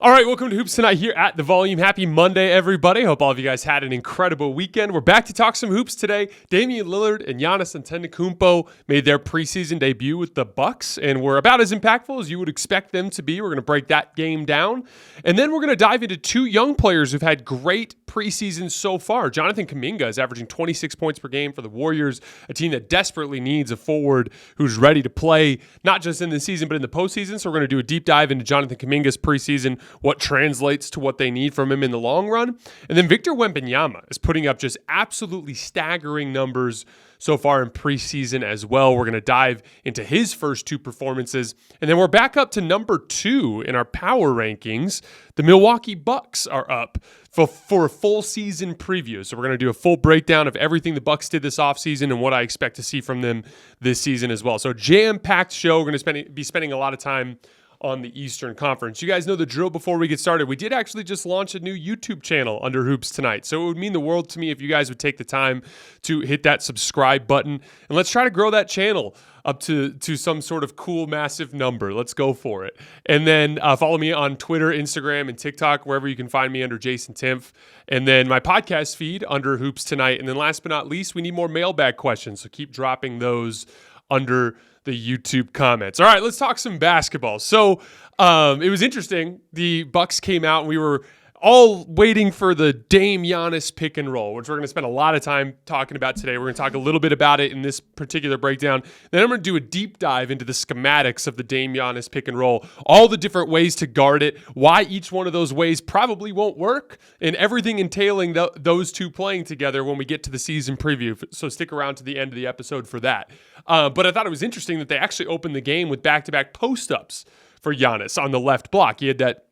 All right, welcome to Hoops Tonight here at The Volume. Happy Monday, everybody. Hope all of you guys had an incredible weekend. We're back to talk some hoops today. Damian Lillard and Giannis Antetokounmpo made their preseason debut with the Bucks, and were about as impactful as you would expect them to be. We're going to break that game down. And then we're going to dive into two young players who've had great preseasons so far. Jonathan Kuminga is averaging 26 points per game for the Warriors, a team that desperately needs a forward who's ready to play, not just in the season, but in the postseason. So we're going to do a deep dive into Jonathan Kuminga's preseason, what translates to what they need from him in the long run. And then Victor Wembanyama is putting up just absolutely staggering numbers so far in preseason as well. We're going to dive into his first two performances. And then we're back up to number 2 in our power rankings. The Milwaukee Bucks are up for a full season preview. So we're going to do a full breakdown of everything the Bucks did this offseason and what I expect to see from them this season as well. So jam-packed show. We're going to be spending a lot of time on the Eastern Conference. You guys know the drill before we get started. We did actually just launch a new YouTube channel under Hoops Tonight. So it would mean the world to me if you guys would take the time to hit that subscribe button. And let's try to grow that channel up to some sort of cool, massive number. Let's go for it. And then follow me on Twitter, Instagram, and TikTok, wherever you can find me under Jason Timpf. And then my podcast feed under Hoops Tonight. And then last but not least, we need more mailbag questions. So keep dropping those under the YouTube comments. All right, let's talk some basketball. So it was interesting. The Bucks came out and we were all waiting for the Dame-Giannis pick and roll, which we're going to spend a lot of time talking about today. We're going to talk a little bit about it in this particular breakdown. Then I'm going to do a deep dive into the schematics of the Dame-Giannis pick and roll, all the different ways to guard it, why each one of those ways probably won't work, and everything entailing those two playing together when we get to the season preview. So stick around to the end of the episode for that. But I thought it was interesting that they actually opened the game with back-to-back post-ups for Giannis on the left block. He had that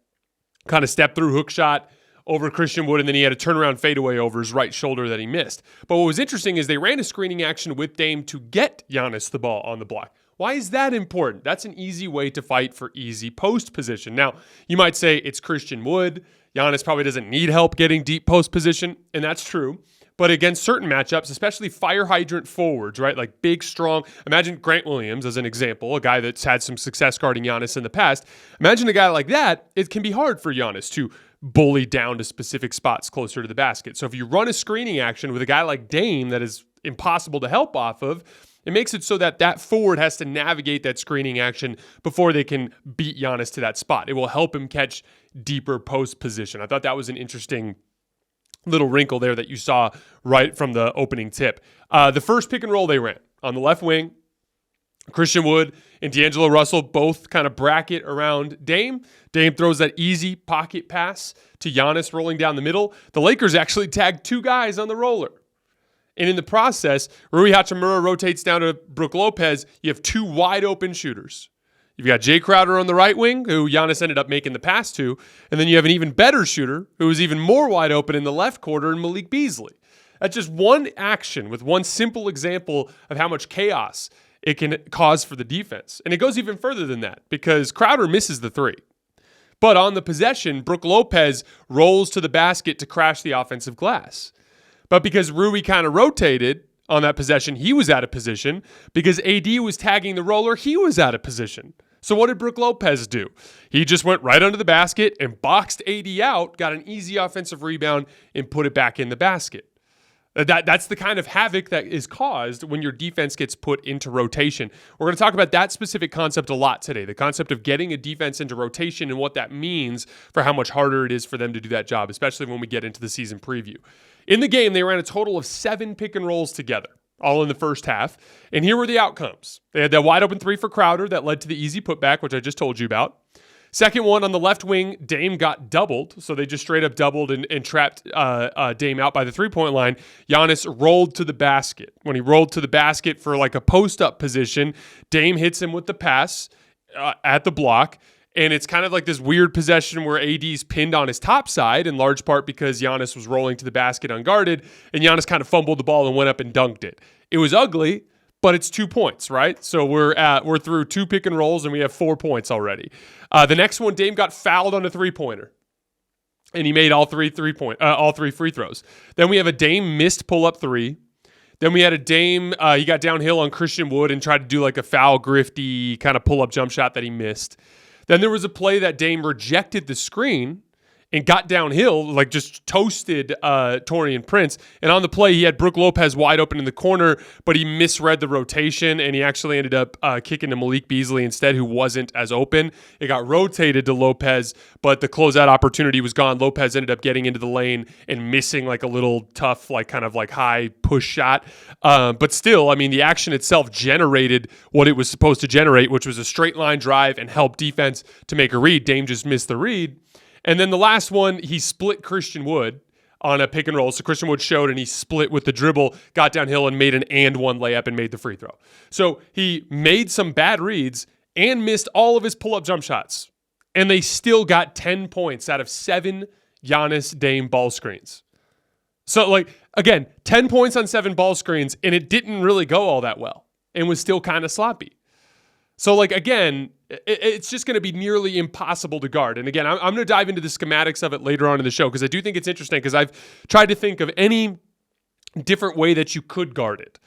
kind of step-through hook shot over Christian Wood, and then he had a turnaround fadeaway over his right shoulder that he missed. But what was interesting is they ran a screening action with Dame to get Giannis the ball on the block. Why is that important? That's an easy way to fight for easy post position. Now, you might say it's Christian Wood. Giannis probably doesn't need help getting deep post position, and that's true. But against certain matchups, especially fire hydrant forwards, right? Like big, strong. Imagine Grant Williams as an example, a guy that's had some success guarding Giannis in the past. Imagine a guy like that. It can be hard for Giannis to bully down to specific spots closer to the basket. So if you run a screening action with a guy like Dame that is impossible to help off of, it makes it so that that forward has to navigate that screening action before they can beat Giannis to that spot. It will help him catch deeper post position. I thought that was an interesting little wrinkle there that you saw right from the opening tip. The first pick and roll they ran on the left wing, Christian Wood and D'Angelo Russell both kind of bracket around Dame. Dame throws that easy pocket pass to Giannis rolling down the middle. The Lakers actually tagged 2 guys on the roller. And in the process, Rui Hachimura rotates down to Brook Lopez. You have 2 wide open shooters. You've got Jay Crowder on the right wing, who Giannis ended up making the pass to. And then you have an even better shooter, who was even more wide open in the left quarter, in Malik Beasley. That's just one action with one simple example of how much chaos it can cause for the defense. And it goes even further than that, because Crowder misses the 3. But on the possession, Brook Lopez rolls to the basket to crash the offensive glass. But because Rui kind of rotated on that possession, he was out of position. Because AD was tagging the roller, he was out of position. So what did Brook Lopez do? He just went right under the basket and boxed AD out, got an easy offensive rebound, and put it back in the basket. That's the kind of havoc that is caused when your defense gets put into rotation. We're going to talk about that specific concept a lot today, the concept of getting a defense into rotation and what that means for how much harder it is for them to do that job, especially when we get into the season preview. In the game, they ran a total of 7 pick and rolls together, all in the first half. And here were the outcomes. They had that wide open 3 for Crowder that led to the easy putback, which I just told you about. Second one on the left wing, Dame got doubled. So they just straight up doubled and trapped Dame out by the 3-point line. Giannis rolled to the basket. When he rolled to the basket for like a post-up position, Dame hits him with the pass at the block. And it's kind of like this weird possession where AD's pinned on his top side, in large part because Giannis was rolling to the basket unguarded, and Giannis kind of fumbled the ball and went up and dunked it. It was ugly, but it's 2 points, right? So we're through 2 pick and rolls, and we have 4 points already. The next one, Dame got fouled on a 3-pointer, and he made all three free throws. Then we have a Dame missed pull-up 3. Then we had a Dame, he got downhill on Christian Wood and tried to do like a foul grifty kind of pull-up jump shot that he missed. Then there was a play that Dame rejected the screen and got downhill, like just toasted Taurean Prince. And on the play, he had Brook Lopez wide open in the corner, but he misread the rotation, and he actually ended up kicking to Malik Beasley instead, who wasn't as open. It got rotated to Lopez, but the closeout opportunity was gone. Lopez ended up getting into the lane and missing like a little tough, like kind of like high push shot. But still, I mean, the action itself generated what it was supposed to generate, which was a straight line drive and help defense to make a read. Dame just missed the read. And then the last one, he split Christian Wood on a pick and roll. So Christian Wood showed and he split with the dribble, got downhill and made an and one layup and made the free throw. So he made some bad reads and missed all of his pull-up jump shots. And they still got 10 points out of 7 Giannis Dame ball screens. So like, again, 10 points on 7 ball screens, and it didn't really go all that well and was still kind of sloppy. So, like, again, it's just going to be nearly impossible to guard. And again, I'm going to dive into the schematics of it later on in the show because I do think it's interesting because I've tried to think of any different way that you could guard it.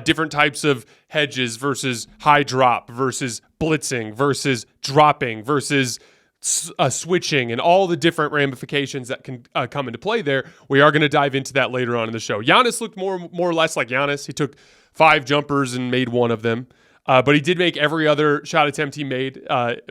Different types of hedges versus high drop versus blitzing versus dropping versus switching and all the different ramifications that can come into play there. We are going to dive into that later on in the show. Giannis looked more or less like Giannis. He took 5 jumpers and made 1 of them. But he did make every other shot attempt he made,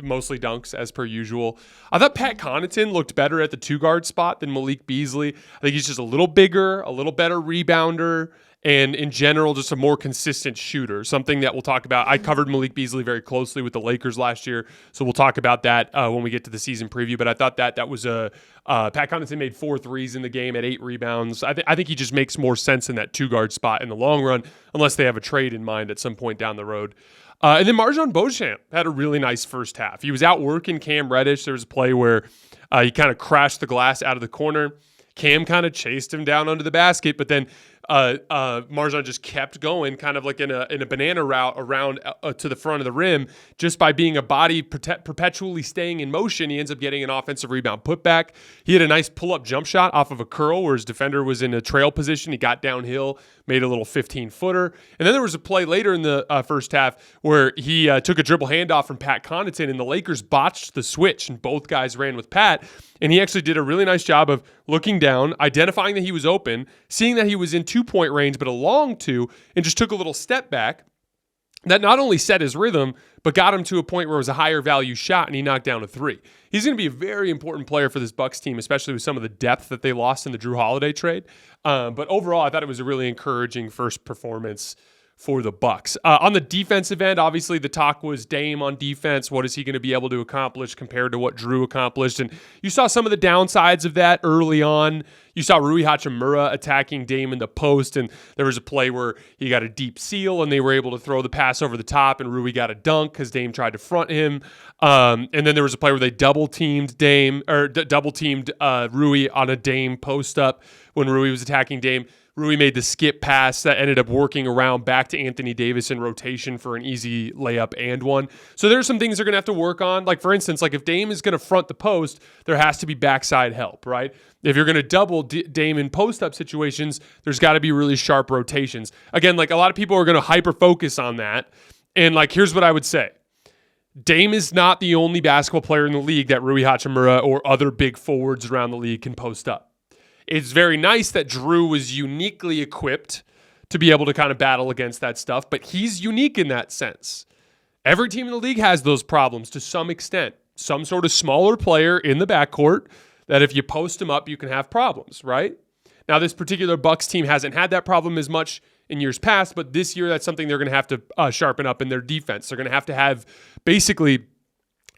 mostly dunks as per usual. I thought Pat Connaughton looked better at the 2-guard spot than Malik Beasley. I think he's just a little bigger, a little better rebounder, and in general, just a more consistent shooter, something that we'll talk about. I covered Malik Beasley very closely with the Lakers last year, so we'll talk about that when we get to the season preview. But I thought that was Pat Connaughton made 4 threes in the game at 8 rebounds. I think he just makes more sense in that 2-guard spot in the long run, unless they have a trade in mind at some point down the road. And then Marjon Beauchamp had a really nice first half. He was out working Cam Reddish. There was a play where he kind of crashed the glass out of the corner. Cam kind of chased him down under the basket, but then Marjon just kept going, kind of like in a banana route around to the front of the rim. Just by being a body perpetually staying in motion, he ends up getting an offensive rebound putback. He had a nice pull-up jump shot off of a curl where his defender was in a trail position. He got downhill, made a little 15-footer. And then there was a play later in the first half where he took a dribble handoff from Pat Connaughton, and the Lakers botched the switch, and both guys ran with Pat. And he actually did a really nice job of looking down, identifying that he was open, seeing that he was in 2-point range, but a long 2, and just took a little step back. That not only set his rhythm, but got him to a point where it was a higher value shot, and he knocked down a 3. He's going to be a very important player for this Bucks team, especially with some of the depth that they lost in the Jrue Holiday trade. But overall, I thought it was a really encouraging first performance for the Bucks. On the defensive end, obviously the talk was Dame on defense. What is he going to be able to accomplish compared to what Jrue accomplished? And you saw some of the downsides of that early on. You saw Rui Hachimura attacking Dame in the post, and there was a play where he got a deep seal, and they were able to throw the pass over the top, and Rui got a dunk because Dame tried to front him. And then there was a play where they double-teamed Rui on a Dame post-up when Rui was attacking Dame. Rui made the skip pass that ended up working around back to Anthony Davis in rotation for an easy layup and one. So there's some things they're going to have to work on. Like, for instance, like if Dame is going to front the post, there has to be backside help, right? If you're going to double Dame in post-up situations, there's got to be really sharp rotations. Again, like a lot of people are going to hyper-focus on that. And like, here's what I would say. Dame is not the only basketball player in the league that Rui Hachimura or other big forwards around the league can post up. It's very nice that Jrue was uniquely equipped to be able to kind of battle against that stuff, but he's unique in that sense. Every team in the league has those problems to some extent. Some sort of smaller player in the backcourt that if you post him up, you can have problems, right? Now, this particular Bucks team hasn't had that problem as much in years past, but this year that's something they're going to have to sharpen up in their defense. They're going to have basically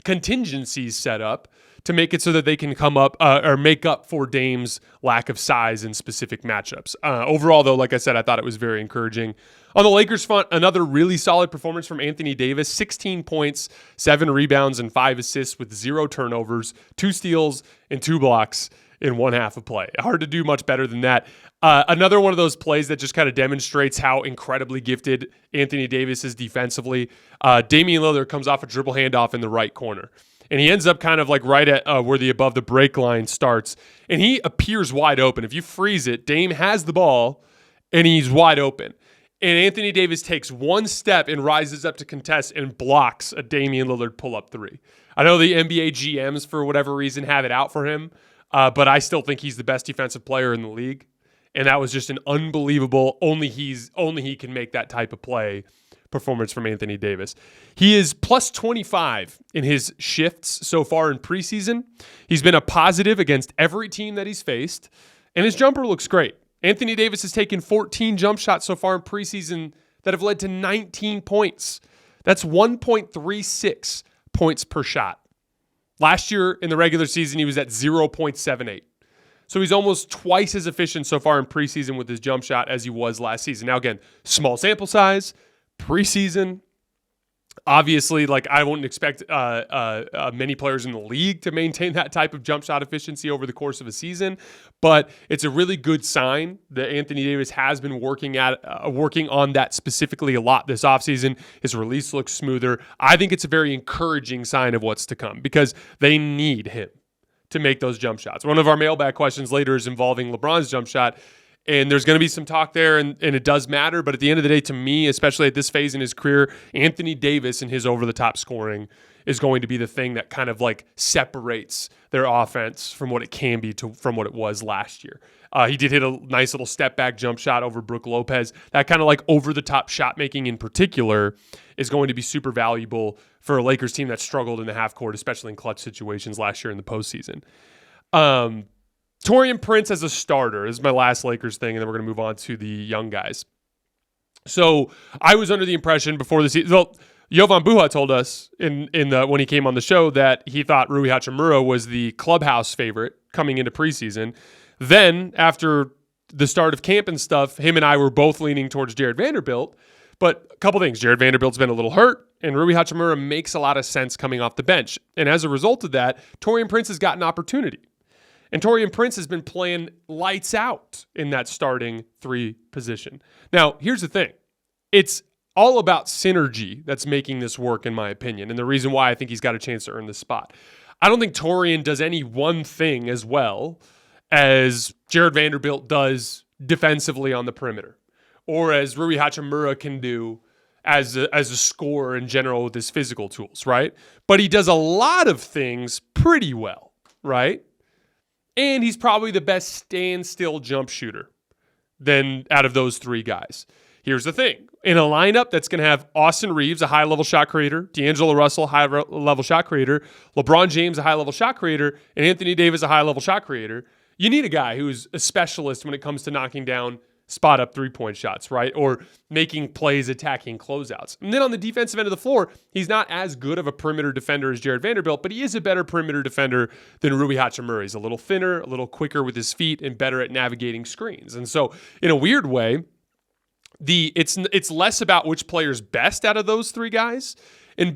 contingencies set up to make it so that they can come up or make up for Dame's lack of size in specific matchups. Overall, though, like I said, I thought it was very encouraging. On the Lakers front, another really solid performance from Anthony Davis, 16 points, 7 rebounds, and 5 assists with 0 turnovers, 2 steals, and 2 blocks in one half of play. Hard to do much better than that. Another one of those plays that just kind of demonstrates how incredibly gifted Anthony Davis is defensively. Damian Lillard comes off a dribble handoff in the right corner. And he ends up kind of like right at where the above the break line starts. And he appears wide open. If you freeze it, Dame has the ball and he's wide open. And Anthony Davis takes one step and rises up to contest and blocks a Damian Lillard pull-up 3. I know the NBA GMs, for whatever reason, have it out for him, but I still think he's the best defensive player in the league. And that was just an unbelievable, only he can make that type of play performance from Anthony Davis. He is plus 25 in his shifts so far in preseason. He's been a positive against every team that he's faced, and his jumper looks great. Anthony Davis has taken 14 jump shots so far in preseason that have led to 19 points. That's 1.36 points per shot. Last year in the regular season, he was at 0.78. So he's almost twice as efficient so far in preseason with his jump shot as he was last season. Now, again, small sample size, preseason. Obviously, like I wouldn't expect many players in the league to maintain that type of jump shot efficiency over the course of a season, but it's a really good sign that Anthony Davis has been working on that specifically a lot this offseason. His release looks smoother. I think it's a very encouraging sign of what's to come because they need him to make those jump shots. One of our mailbag questions later is involving LeBron's jump shot. And there's going to be some talk there, and it does matter. But at the end of the day, to me, especially at this phase in his career, Anthony Davis and his over-the-top scoring is going to be the thing that kind of like separates their offense from what it can be from what it was last year. He did hit a nice little step-back jump shot over Brook Lopez. That kind of like over-the-top shot-making in particular is going to be super valuable for a Lakers team that struggled in the half court, especially in clutch situations last year in the postseason. Taurean Prince as a starter. This is my last Lakers thing, and then we're going to move on to the young guys. So I was under the impression before the season, well, Jovan Buha told us when he came on the show that he thought Rui Hachimura was the clubhouse favorite coming into preseason. Then after the start of camp and stuff, him and I were both leaning towards Jared Vanderbilt. But a couple things. Jared Vanderbilt's been a little hurt, and Rui Hachimura makes a lot of sense coming off the bench. And as a result of that, Taurean Prince has gotten opportunity. And Taurean Prince has been playing lights out in that starting 3 position. Now, here's the thing. It's all about synergy that's making this work, in my opinion, and the reason why I think he's got a chance to earn this spot. I don't think Taurean does any one thing as well as Jared Vanderbilt does defensively on the perimeter, or as Rui Hachimura can do as a scorer in general with his physical tools, right? But he does a lot of things pretty well, right? And he's probably the best standstill jump shooter than out of those 3 guys. Here's the thing. In a lineup that's going to have Austin Reeves, a high-level shot creator, D'Angelo Russell, high-level shot creator, LeBron James, a high-level shot creator, and Anthony Davis, a high-level shot creator, you need a guy who's a specialist when it comes to knocking down spot-up three-point shots, right? Or making plays, attacking closeouts. And then on the defensive end of the floor, he's not as good of a perimeter defender as Jared Vanderbilt, but he is a better perimeter defender than Rui Hachimura. He's a little thinner, a little quicker with his feet, and better at navigating screens. And so, in a weird way, it's less about which player's best out of those 3 guys, and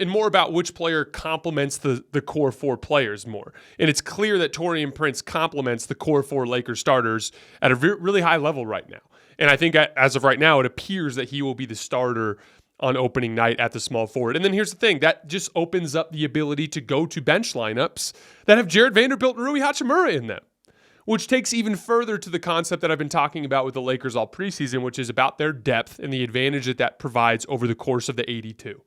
more about which player complements the core 4 players more. And it's clear that Taurean Prince complements the core 4 Lakers starters at a really high level right now. And I think as of right now, it appears that he will be the starter on opening night at the small forward. And then here's the thing, that just opens up the ability to go to bench lineups that have Jared Vanderbilt and Rui Hachimura in them, which takes even further to the concept that I've been talking about with the Lakers all preseason, which is about their depth and the advantage that provides over the course of the 82.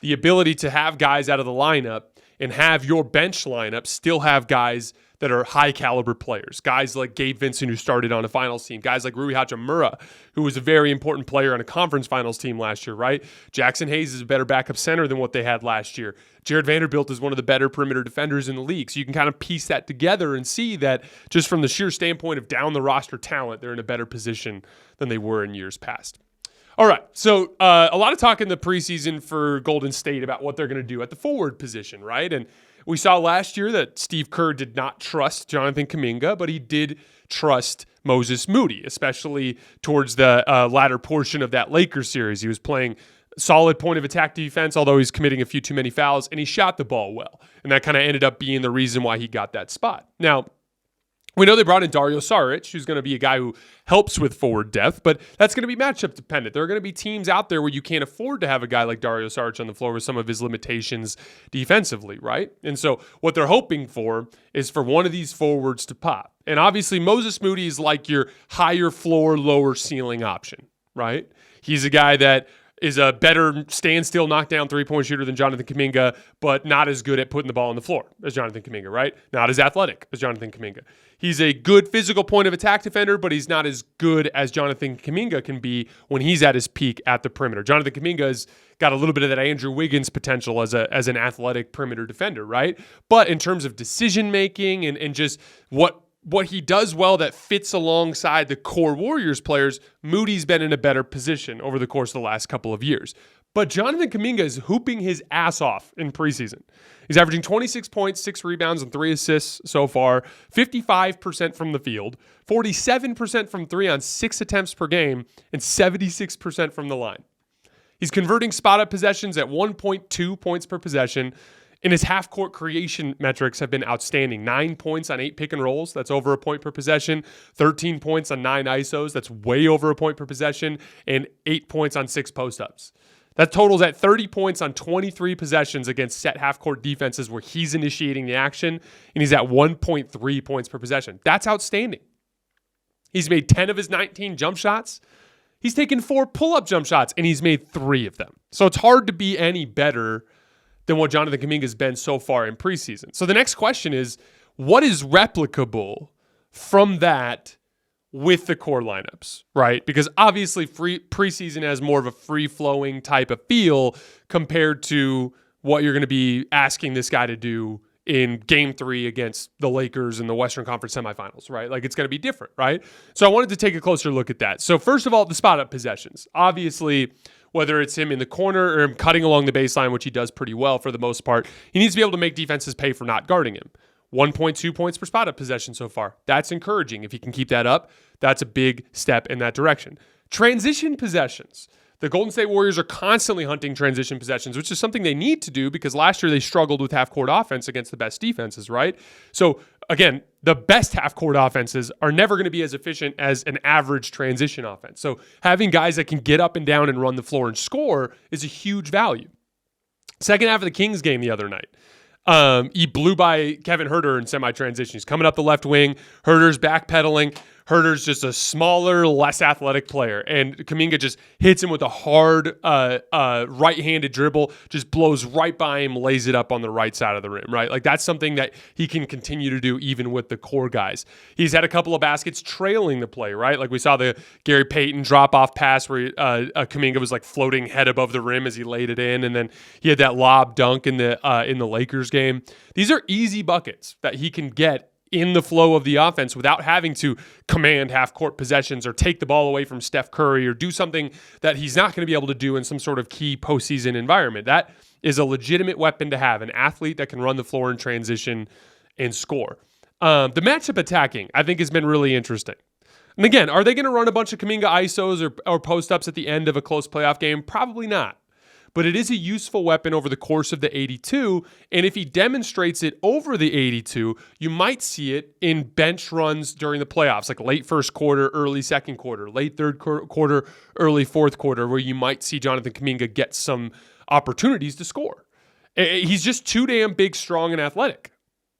The ability to have guys out of the lineup and have your bench lineup still have guys that are high caliber players. Guys like Gabe Vincent, who started on a finals team. Guys like Rui Hachimura, who was a very important player on a conference finals team last year, right? Jackson Hayes is a better backup center than what they had last year. Jared Vanderbilt is one of the better perimeter defenders in the league. So you can kind of piece that together and see that just from the sheer standpoint of down the roster talent, they're in a better position than they were in years past. All right, so a lot of talk in the preseason for Golden State about what they're going to do at the forward position, right? And we saw last year that Steve Kerr did not trust Jonathan Kuminga, but he did trust Moses Moody, especially towards the latter portion of that Lakers series. He was playing solid point of attack defense, although he's committing a few too many fouls, and he shot the ball well. And that kind of ended up being the reason why he got that spot. Now, we know they brought in Dario Saric, who's going to be a guy who helps with forward depth, but that's going to be matchup dependent. There are going to be teams out there where you can't afford to have a guy like Dario Saric on the floor with some of his limitations defensively, right? And so what they're hoping for is for one of these forwards to pop. And obviously Moses Moody is like your higher floor, lower ceiling option, right? He's a guy that is a better standstill knockdown three-point shooter than Jonathan Kuminga, but not as good at putting the ball on the floor as Jonathan Kuminga, right? Not as athletic as Jonathan Kuminga. He's a good physical point of attack defender, but he's not as good as Jonathan Kuminga can be when he's at his peak at the perimeter. Jonathan Kuminga's got a little bit of that Andrew Wiggins potential as an athletic perimeter defender, right? But in terms of decision-making and just what he does well that fits alongside the core Warriors players, Moody's been in a better position over the course of the last couple of years. But Jonathan Kuminga is hooping his ass off in preseason. He's averaging 26 points, 6 rebounds, and 3 assists so far, 55% from the field, 47% from 3 on 6 attempts per game, and 76% from the line. He's converting spot-up possessions at 1.2 points per possession, and his half-court creation metrics have been outstanding. 9 points on 8 pick and rolls, that's over a point per possession. 13 points on 9 ISOs, that's way over a point per possession. And 8 points on 6 post-ups. That totals at 30 points on 23 possessions against set half-court defenses where he's initiating the action, and he's at 1.3 points per possession. That's outstanding. He's made 10 of his 19 jump shots. He's taken 4 pull-up jump shots, and he's made 3 of them. So it's hard to be any better than what Jonathan Kuminga has been so far in preseason. So the next question is, what is replicable from that with the core lineups, right? Because obviously preseason has more of a free-flowing type of feel compared to what you're going to be asking this guy to do in Game 3 against the Lakers in the Western Conference semifinals, right? Like, it's going to be different, right? So I wanted to take a closer look at that. So first of all, the spot-up possessions. Obviously, whether it's him in the corner or him cutting along the baseline, which he does pretty well for the most part, he needs to be able to make defenses pay for not guarding him. 1.2 points per spot-up possession so far. That's encouraging. If he can keep that up, that's a big step in that direction. Transition possessions. The Golden State Warriors are constantly hunting transition possessions, which is something they need to do because last year they struggled with half-court offense against the best defenses, right? So, again, the best half-court offenses are never going to be as efficient as an average transition offense. So having guys that can get up and down and run the floor and score is a huge value. Second half of the Kings game the other night. He blew by Kevin Huerter in semi-transition. He's coming up the left wing. Huerter's backpedaling. Huerter's just a smaller, less athletic player. And Kuminga just hits him with a hard right-handed dribble, just blows right by him, lays it up on the right side of the rim, right? Like, that's something that he can continue to do even with the core guys. He's had a couple of baskets trailing the play, right? Like, we saw the Gary Payton drop-off pass where Kuminga was, like, floating head above the rim as he laid it in, and then he had that lob dunk in the Lakers game. These are easy buckets that he can get in the flow of the offense without having to command half-court possessions or take the ball away from Steph Curry or do something that he's not going to be able to do in some sort of key postseason environment. That is a legitimate weapon to have, an athlete that can run the floor in transition and score. The matchup attacking, I think, has been really interesting. And again, are they going to run a bunch of Kuminga ISOs or post-ups at the end of a close playoff game? Probably not. But it is a useful weapon over the course of the 82, and if he demonstrates it over the 82, you might see it in bench runs during the playoffs, like late first quarter, early second quarter, late third quarter, early fourth quarter, where you might see Jonathan Kuminga get some opportunities to score. He's just too damn big, strong, and athletic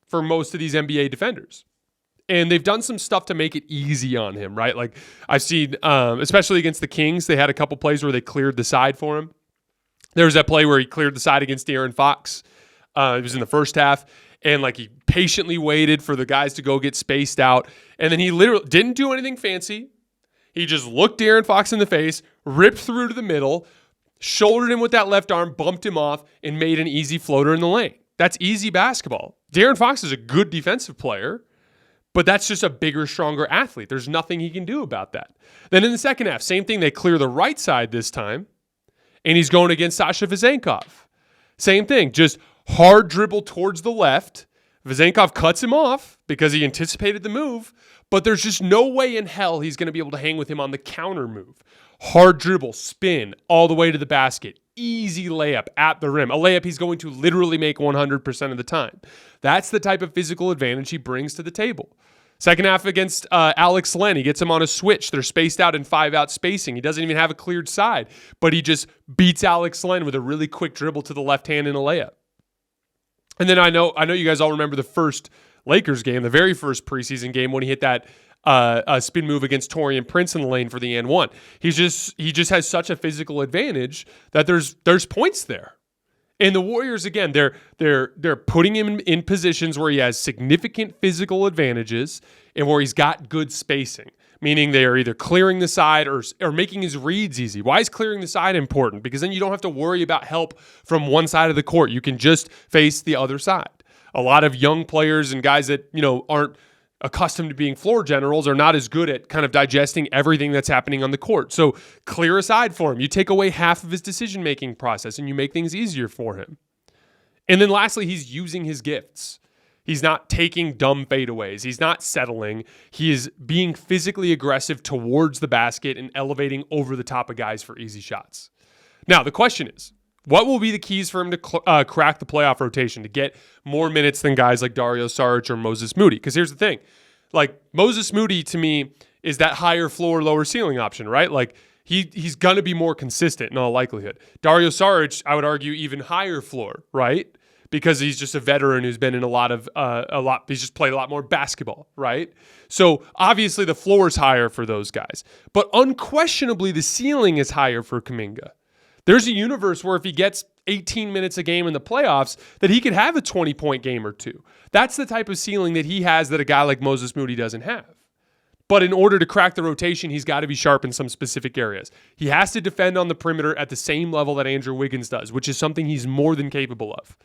for most of these NBA defenders. And they've done some stuff to make it easy on him, right? Like, I've seen, especially against the Kings, they had a couple plays where they cleared the side for him. There was that play where he cleared the side against De'Aaron Fox. It was in the first half. And, like, he patiently waited for the guys to go get spaced out. And then he literally didn't do anything fancy. He just looked De'Aaron Fox in the face, ripped through to the middle, shouldered him with that left arm, bumped him off, and made an easy floater in the lane. That's easy basketball. De'Aaron Fox is a good defensive player, but that's just a bigger, stronger athlete. There's nothing he can do about that. Then in the second half, same thing. They clear the right side this time. And he's going against Sasha Vezenkov. Same thing, just hard dribble towards the left. Vezenkov cuts him off because he anticipated the move, but there's just no way in hell he's going to be able to hang with him on the counter move. Hard dribble, spin, all the way to the basket. Easy layup at the rim. A layup he's going to literally make 100% of the time. That's the type of physical advantage he brings to the table. Second half against Alex Len, he gets him on a switch. They're spaced out in 5-out spacing. He doesn't even have a cleared side, but he just beats Alex Len with a really quick dribble to the left hand in a layup. And then I know you guys all remember the first Lakers game, the very first preseason game when he hit that a spin move against Taurean Prince in the lane for the and one. He just has such a physical advantage that there's points there. And the Warriors, again, they're putting him in positions where he has significant physical advantages and where he's got good spacing, meaning they are either clearing the side or making his reads easy. Why is clearing the side important? Because then you don't have to worry about help from one side of the court. You can just face the other side. A lot of young players and guys that, aren't accustomed to being floor generals are not as good at kind of digesting everything that's happening on the court. So clear a side for him. You take away half of his decision-making process and you make things easier for him. And then lastly, he's using his gifts. He's not taking dumb fadeaways. He's not settling. He is being physically aggressive towards the basket and elevating over the top of guys for easy shots. Now, the question is, what will be the keys for him to crack the playoff rotation, to get more minutes than guys like Dario Saric or Moses Moody? Because here's the thing. Like, Moses Moody, to me, is that higher floor, lower ceiling option, right? Like, he's going to be more consistent in all likelihood. Dario Saric, I would argue, even higher floor, right? Because he's just a veteran who's been in he's just played a lot more basketball, right? So obviously the floor is higher for those guys. But unquestionably, the ceiling is higher for Kuminga. There's a universe where if he gets 18 minutes a game in the playoffs, that he could have a 20-point game or two. That's the type of ceiling that he has that a guy like Moses Moody doesn't have. But in order to crack the rotation, he's got to be sharp in some specific areas. He has to defend on the perimeter at the same level that Andrew Wiggins does, which is something he's more than capable of.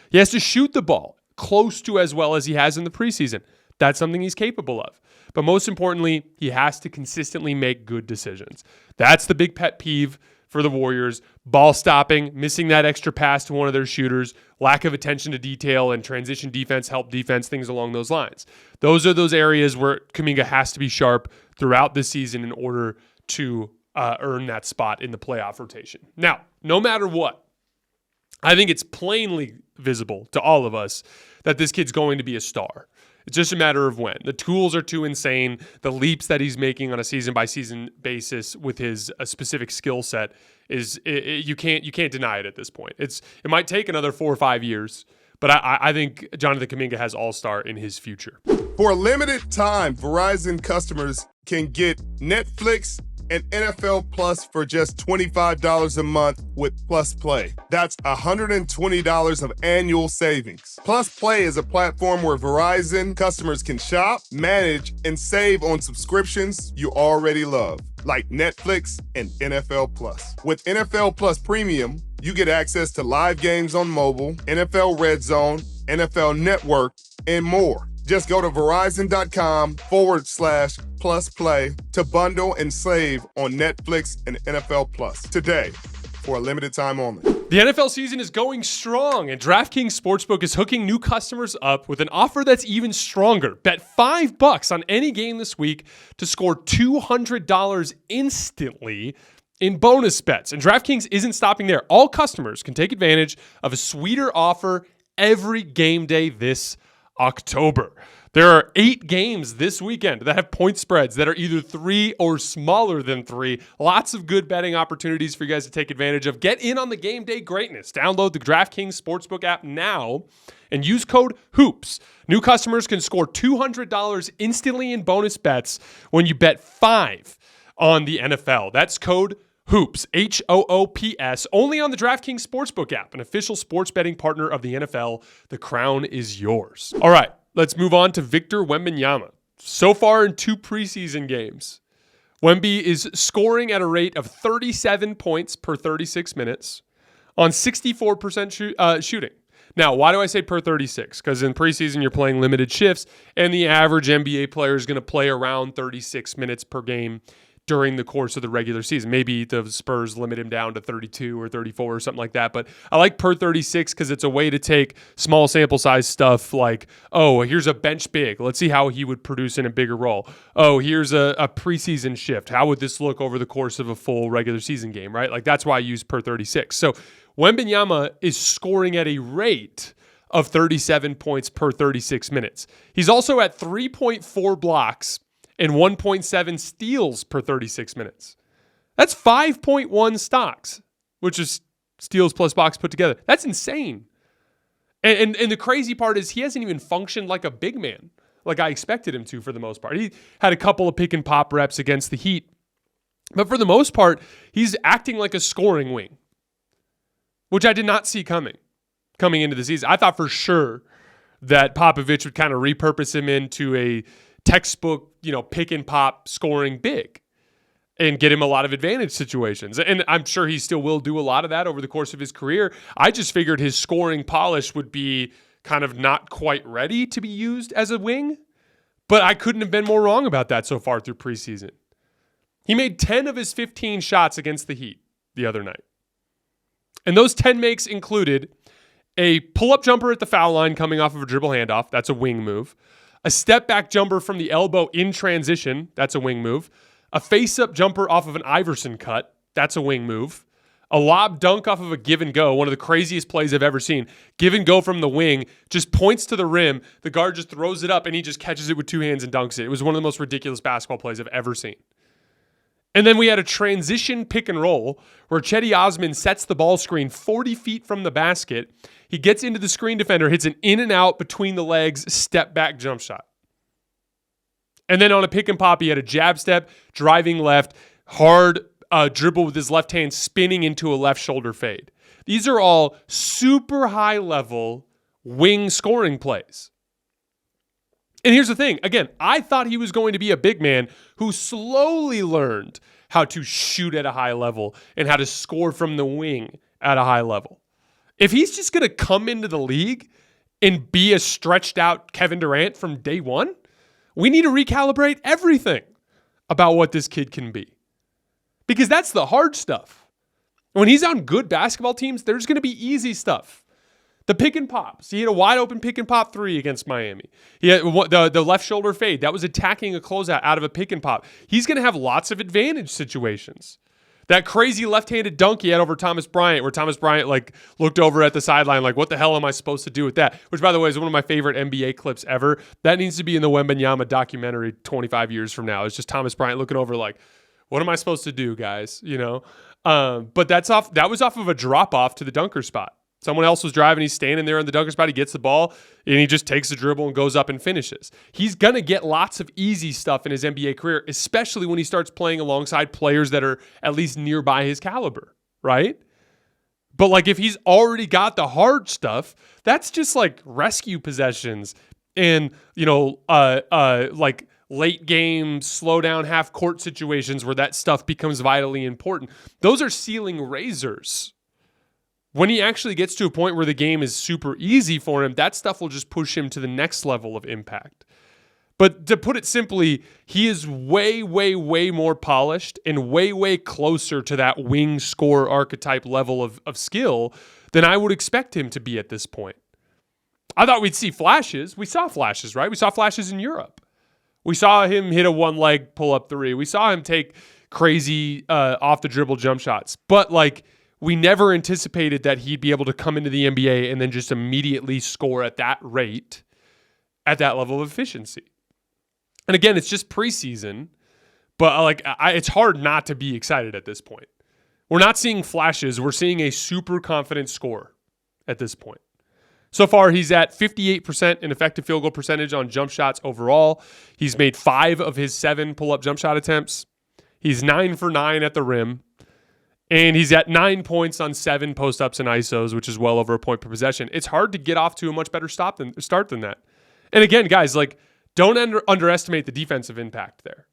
He has to shoot the ball close to as well as he has in the preseason. That's something he's capable of. But most importantly, he has to consistently make good decisions. That's the big pet peeve for the Warriors. Ball stopping, missing that extra pass to one of their shooters, lack of attention to detail and transition defense, help defense, things along those lines. Those are those areas where Kuminga has to be sharp throughout the season in order to earn that spot in the playoff rotation. Now, no matter what, I think it's plainly visible to all of us that this kid's going to be a star. It's just a matter of when. The tools are too insane. The leaps that he's making on a season-by-season basis with his specific skill set you can't deny it at this point. It might take another 4 or 5 years, but I think Jonathan Kuminga has all-star in his future. For a limited time, Verizon customers can get Netflix and NFL Plus for just $25 a month with Plus Play. That's $120 of annual savings. Plus Play is a platform where Verizon customers can shop, manage, and save on subscriptions you already love, like Netflix and NFL Plus. With NFL Plus Premium, you get access to live games on mobile, NFL Red Zone, NFL Network, and more. Just go to Verizon.com/Plus Play to bundle and save on Netflix and NFL Plus today for a limited time only. The NFL season is going strong, and DraftKings Sportsbook is hooking new customers up with an offer that's even stronger. Bet $5 on any game this week to score $200 instantly in bonus bets. And DraftKings isn't stopping there. All customers can take advantage of a sweeter offer every game day this October. There are 8 games this weekend that have point spreads that are either 3 or smaller than 3. Lots of good betting opportunities for you guys to take advantage of. Get in on the game day greatness. Download the DraftKings Sportsbook app now and use code HOOPS. New customers can score $200 instantly in bonus bets when you bet 5 on the NFL. That's code HOOPS, HOOPS, only on the DraftKings Sportsbook app, an official sports betting partner of the NFL. The crown is yours. All right, let's move on to Victor Wembanyama. So far in 2 preseason games, Wemby is scoring at a rate of 37 points per 36 minutes on 64% shooting. Now, why do I say per 36? Because in preseason, you're playing limited shifts, and the average NBA player is going to play around 36 minutes per game during the course of the regular season. Maybe the Spurs limit him down to 32 or 34 or something like that. But I like per 36 because it's a way to take small sample size stuff like, oh, here's a bench big. Let's see how he would produce in a bigger role. Oh, here's a preseason shift. How would this look over the course of a full regular season game, right? Like that's why I use per 36. So Wembanyama is scoring at a rate of 37 points per 36 minutes. He's also at 3.4 blocks and 1.7 steals per 36 minutes. That's 5.1 stocks, which is steals plus blocks put together. That's insane. And the crazy part is he hasn't even functioned like a big man. like I expected him to for the most part. He had a couple of pick and pop reps against the Heat, but for the most part, he's acting like a scoring wing, which I did not see coming into the season. I thought for sure that Popovich would kind of repurpose him into a textbook, pick and pop scoring big and get him a lot of advantage situations. And I'm sure he still will do a lot of that over the course of his career. I just figured his scoring polish would be kind of not quite ready to be used as a wing, but I couldn't have been more wrong about that so far through preseason. He made 10 of his 15 shots against the Heat the other night. And those 10 makes included a pull-up jumper at the foul line coming off of a dribble handoff. That's a wing move. A step-back jumper from the elbow in transition. That's a wing move. A face-up jumper off of an Iverson cut. That's a wing move. A lob dunk off of a give and go. One of the craziest plays I've ever seen. Give and go from the wing. Just points to the rim. The guard just throws it up and he just catches it with two hands and dunks it. It was one of the most ridiculous basketball plays I've ever seen. And then we had a transition pick and roll where Cedi Osman sets the ball screen 40 feet from the basket. He gets into the screen defender, hits an in and out between the legs, step back jump shot. And then on a pick and pop, he had a jab step, driving left, hard dribble with his left hand, spinning into a left shoulder fade. These are all super high level wing scoring plays. And here's the thing. Again, I thought he was going to be a big man who slowly learned how to shoot at a high level and how to score from the wing at a high level. If he's just going to come into the league and be a stretched out Kevin Durant from day one, we need to recalibrate everything about what this kid can be. Because that's the hard stuff. When he's on good basketball teams, there's going to be easy stuff. The pick and pops. He had a wide open pick and pop three against Miami. He had the left shoulder fade. That was attacking a closeout out of a pick and pop. He's going to have lots of advantage situations. That crazy left-handed dunk he had over Thomas Bryant, where Thomas Bryant looked over at the sideline like, what the hell am I supposed to do with that? Which, by the way, is one of my favorite NBA clips ever. That needs to be in the Wembanyama documentary 25 years from now. It's just Thomas Bryant looking over like, what am I supposed to do, guys? But that was off of a drop-off to the dunker spot. Someone else was driving. He's standing there in the dunker spot. He gets the ball, and he just takes the dribble and goes up and finishes. He's going to get lots of easy stuff in his NBA career, especially when he starts playing alongside players that are at least nearby his caliber, right? But if he's already got the hard stuff, that's just rescue possessions and, late game, slow down half court situations where that stuff becomes vitally important. Those are ceiling raisers. When he actually gets to a point where the game is super easy for him, that stuff will just push him to the next level of impact. But to put it simply, he is way, way, way more polished and way, way closer to that wing score archetype level of skill than I would expect him to be at this point. I thought we'd see flashes. We saw flashes, right? We saw flashes in Europe. We saw him hit a one-leg pull-up three. We saw him take crazy off-the-dribble jump shots. But, we never anticipated that he'd be able to come into the NBA and then just immediately score at that rate, at that level of efficiency. And again, it's just preseason, but it's hard not to be excited at this point. We're not seeing flashes. We're seeing a super confident scorer at this point. So far, he's at 58% in effective field goal percentage on jump shots overall. He's made 5 of his 7 pull-up jump shot attempts. He's 9 for 9 at the rim. And he's at 9 points on 7 post-ups and ISOs, which is well over a point per possession. It's hard to get off to a much better start than that. And again, guys, don't underestimate the defensive impact there.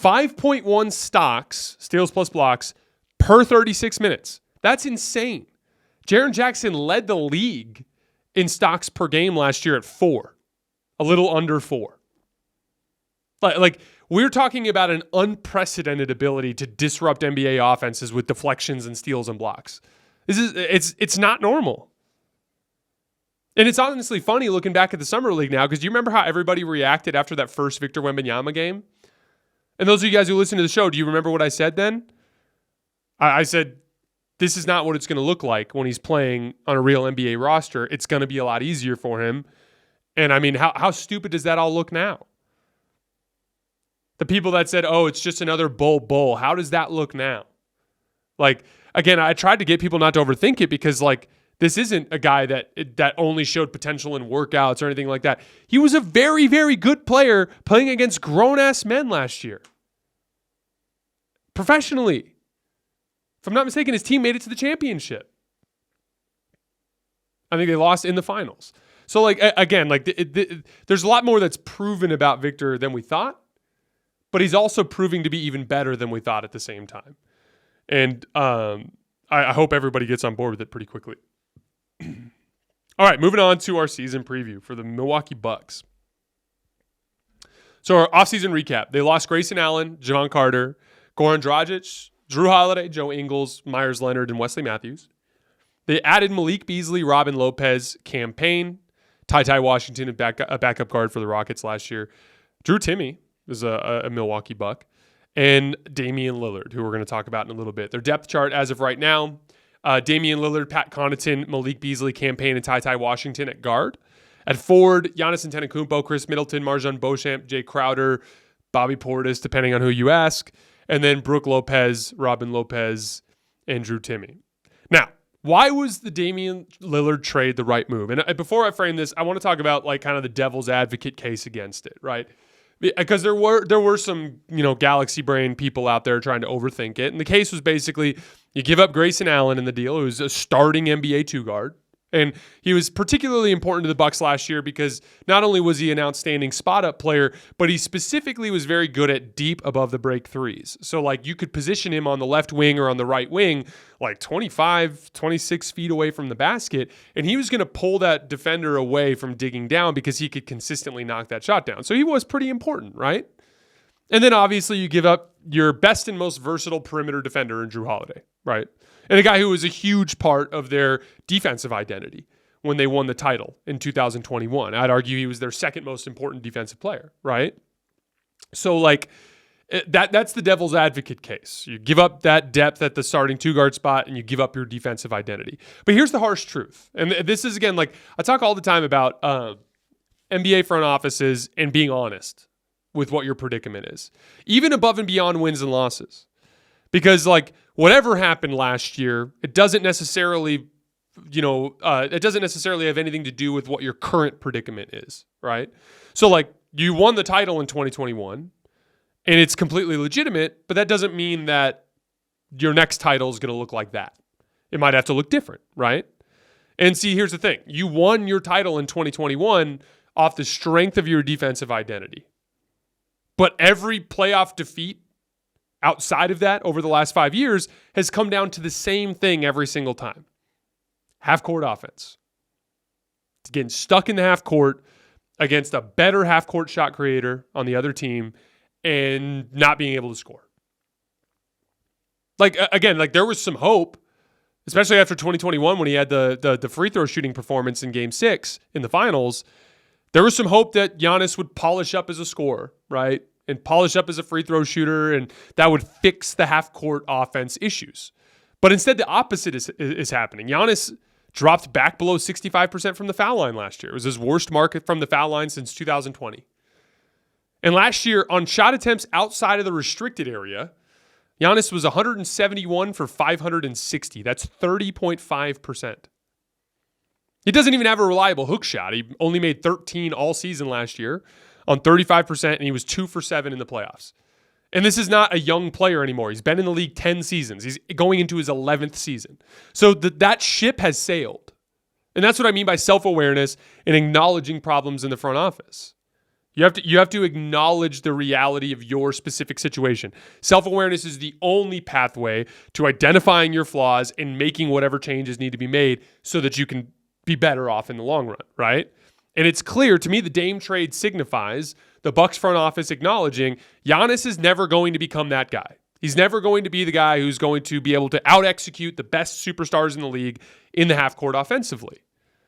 5.1 stocks, steals plus blocks, per 36 minutes. That's insane. Jaren Jackson led the league in stocks per game last year at 4. A little under 4. We're talking about an unprecedented ability to disrupt NBA offenses with deflections and steals and blocks. It's not normal. And it's honestly funny looking back at the Summer League now, because do you remember how everybody reacted after that first Victor Wembanyama game? And those of you guys who listen to the show, do you remember what I said then? I said, this is not what it's going to look like when he's playing on a real NBA roster. It's going to be a lot easier for him. And I mean, how stupid does that all look now? The people that said, oh, it's just another bull, how does that look now? Again, I tried to get people not to overthink it because, This isn't a guy that only showed potential in workouts or anything like that. He was a very, very good player playing against grown-ass men last year. Professionally. If I'm not mistaken, his team made it to the championship. I think they lost in the finals. So, again, there's a lot more that's proven about Victor than we thought, but he's also proving to be even better than we thought at the same time. And I hope everybody gets on board with it pretty quickly. All right, moving on to our season preview for the Milwaukee Bucks. So our offseason recap. They lost Grayson Allen, Javon Carter, Goran Dragic, Jrue Holiday, Joe Ingles, Myers Leonard, and Wesley Matthews. They added Malik Beasley, Robin Lopez, Cam Payne, Ty Washington, a backup guard for the Rockets last year. Drew Timme is a Milwaukee Buck. And Damian Lillard, who we're going to talk about in a little bit. Their depth chart as of right now, Damian Lillard, Pat Connaughton, Malik Beasley, Cam Payne, and Ty Washington at guard. At forward, Giannis Antetokounmpo, Chris Middleton, Marjan Beauchamp, Jay Crowder, Bobby Portis, depending on who you ask. And then Brook Lopez, Robin Lopez, and Drew Timme. Now, why was the Damian Lillard trade the right move? And before I frame this, I want to talk about kind of the devil's advocate case against it, right? Because there were some, galaxy brain people out there trying to overthink it. And the case was basically you give up Grayson Allen in the deal, who's a starting NBA 2 guard. And he was particularly important to the Bucks last year because not only was he an outstanding spot-up player, but he specifically was very good at deep above the break threes. So, you could position him on the left wing or on the right wing, 25, 26 feet away from the basket, and he was going to pull that defender away from digging down because he could consistently knock that shot down. So he was pretty important, right? And then, obviously, you give up your best and most versatile perimeter defender in Jrue Holiday, right? And a guy who was a huge part of their defensive identity when they won the title in 2021. I'd argue he was their second most important defensive player, right? So, that's the devil's advocate case. You give up that depth at the starting 2-guard spot and you give up your defensive identity. But here's the harsh truth. And this is, again, I talk all the time about NBA front offices and being honest with what your predicament is, even above and beyond wins and losses. Because whatever happened last year, it doesn't necessarily have anything to do with what your current predicament is, right? So you won the title in 2021 and it's completely legitimate, but that doesn't mean that your next title is going to look like that. It might have to look different, right? And see, here's the thing. You won your title in 2021 off the strength of your defensive identity. But every playoff defeat outside of that over the last 5 years has come down to the same thing every single time. Half-court offense. It's getting stuck in the half-court against a better half-court shot creator on the other team and not being able to score. There was some hope, especially after 2021 when he had the free throw shooting performance in Game 6 in the finals. There was some hope that Giannis would polish up as a scorer, right? And polish up as a free throw shooter, and that would fix the half-court offense issues. But instead, the opposite is happening. Giannis dropped back below 65% from the foul line last year. It was his worst mark from the foul line since 2020. And last year, on shot attempts outside of the restricted area, Giannis was 171 for 560. That's 30.5%. He doesn't even have a reliable hook shot. He only made 13 all season last year on 35%, and he was 2 for 7 in the playoffs. And this is not a young player anymore. He's been in the league 10 seasons. He's going into his 11th season. So that ship has sailed. And that's what I mean by self-awareness and acknowledging problems in the front office. You have to acknowledge the reality of your specific situation. Self-awareness is the only pathway to identifying your flaws and making whatever changes need to be made so that you can be better off in the long run, right? And it's clear to me the Dame trade signifies the Bucks front office acknowledging Giannis is never going to become that guy. He's never going to be the guy who's going to be able to out-execute the best superstars in the league in the half-court offensively.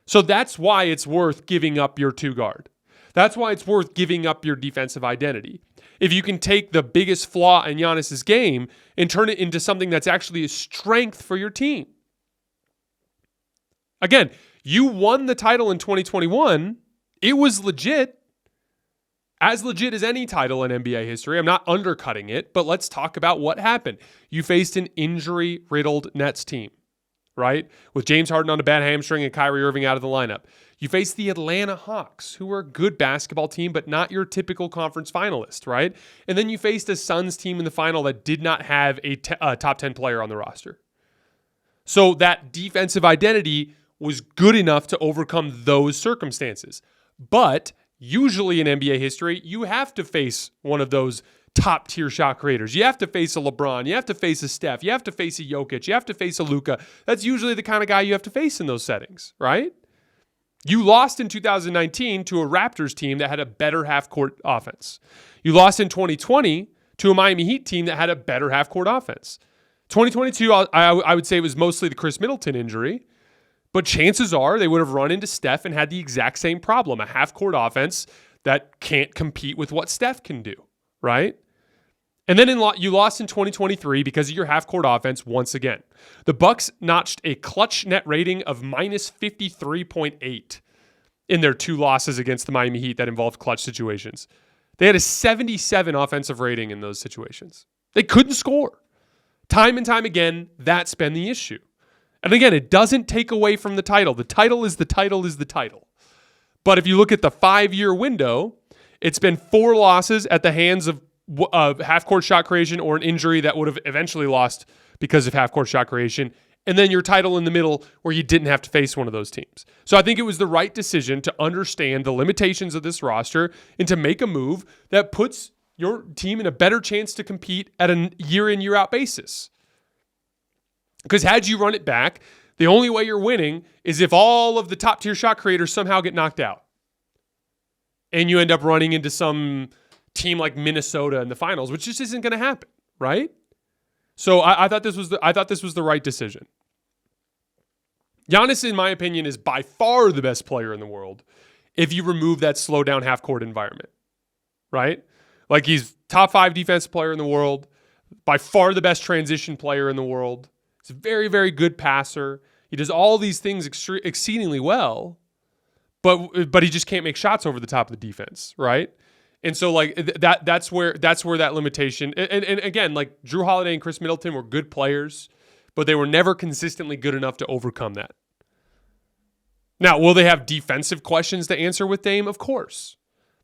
So that's why it's worth giving up your 2-guard. That's why it's worth giving up your defensive identity. If you can take the biggest flaw in Giannis's game and turn it into something that's actually a strength for your team. Again, you won the title in 2021. It was legit. As legit as any title in NBA history. I'm not undercutting it, but let's talk about what happened. You faced an injury-riddled Nets team. right? With James Harden on a bad hamstring and Kyrie Irving out of the lineup. You face the Atlanta Hawks, who are a good basketball team, but not your typical conference finalist, right? And then you faced a Suns team in the final that did not have a top 10 player on the roster. So that defensive identity was good enough to overcome those circumstances. But usually in NBA history, you have to face one of those top-tier shot creators. You have to face a LeBron. You have to face a Steph. You have to face a Jokic. You have to face a Luka. That's usually the kind of guy you have to face in those settings, right? You lost in 2019 to a Raptors team that had a better half-court offense. You lost in 2020 to a Miami Heat team that had a better half-court offense. 2022, I would say it was mostly the Chris Middleton injury. But chances are they would have run into Steph and had the exact same problem, a half-court offense that can't compete with what Steph can do, right? And then you lost in 2023 because of your half-court offense once again. The Bucks notched a clutch net rating of minus 53.8 in their 2 losses against the Miami Heat that involved clutch situations. They had a 77 offensive rating in those situations. They couldn't score. Time and time again, that's been the issue. And again, it doesn't take away from the title. The title is the title is the title. But if you look at the 5-year window, it's been 4 losses at the hands of half-court shot creation or an injury that would have eventually lost because of half-court shot creation, and then your title in the middle where you didn't have to face one of those teams. So I think it was the right decision to understand the limitations of this roster and to make a move that puts your team in a better chance to compete at a year-in, year-out basis. Because had you run it back, the only way you're winning is if all of the top-tier shot creators somehow get knocked out. And you end up running into some team like Minnesota in the finals, which just isn't going to happen, right? So I thought this was the right decision. Giannis, in my opinion, is by far the best player in the world if you remove that slow-down half-court environment, right? Like, he's top 5 defensive player in the world, by far the best transition player in the world. He's a very, very good passer. He does all these things exceedingly well, but he just can't make shots over the top of the defense, right? And so, like, that's where that limitation. And again, like, Jrue Holiday and Chris Middleton were good players, but they were never consistently good enough to overcome that. Now, will they have defensive questions to answer with Dame? Of course.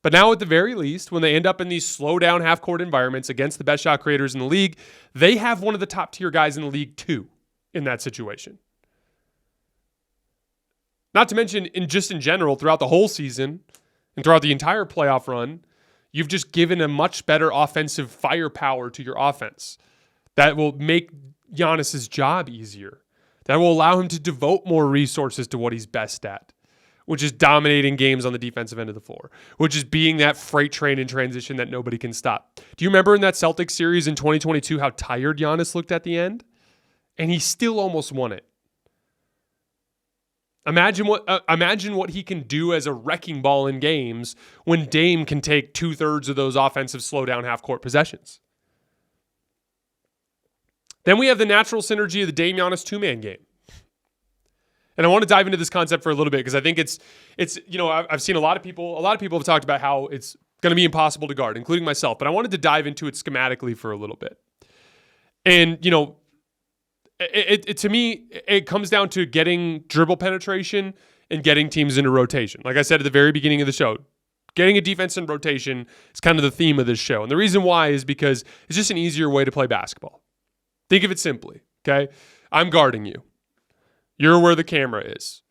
But now, at the very least, when they end up in these slow-down half-court environments against the best shot creators in the league, they have one of the top-tier guys in the league, too, in that situation. Not to mention, in general, throughout the whole season and throughout the entire playoff run, you've just given a much better offensive firepower to your offense that will make Giannis's job easier, that will allow him to devote more resources to what he's best at, which is dominating games on the defensive end of the floor, which is being that freight train in transition that nobody can stop. Do you remember in that Celtics series in 2022 how tired Giannis looked at the end? And he still almost won it. Imagine what he can do as a wrecking ball in games when Dame can take 2/3 of those offensive slowdown half-court possessions. Then we have the natural synergy of the Dame-Giannis 2-man game. And I want to dive into this concept for a little bit because I think it's I've seen a lot of people have talked about how it's going to be impossible to guard, including myself, but I wanted to dive into it schematically for a little bit. And, to me, it comes down to getting dribble penetration and getting teams into rotation. Like I said at the very beginning of the show, getting a defense in rotation is kind of the theme of this show. And the reason why is because it's just an easier way to play basketball. Think of it simply, okay? I'm guarding you. You're where the camera is.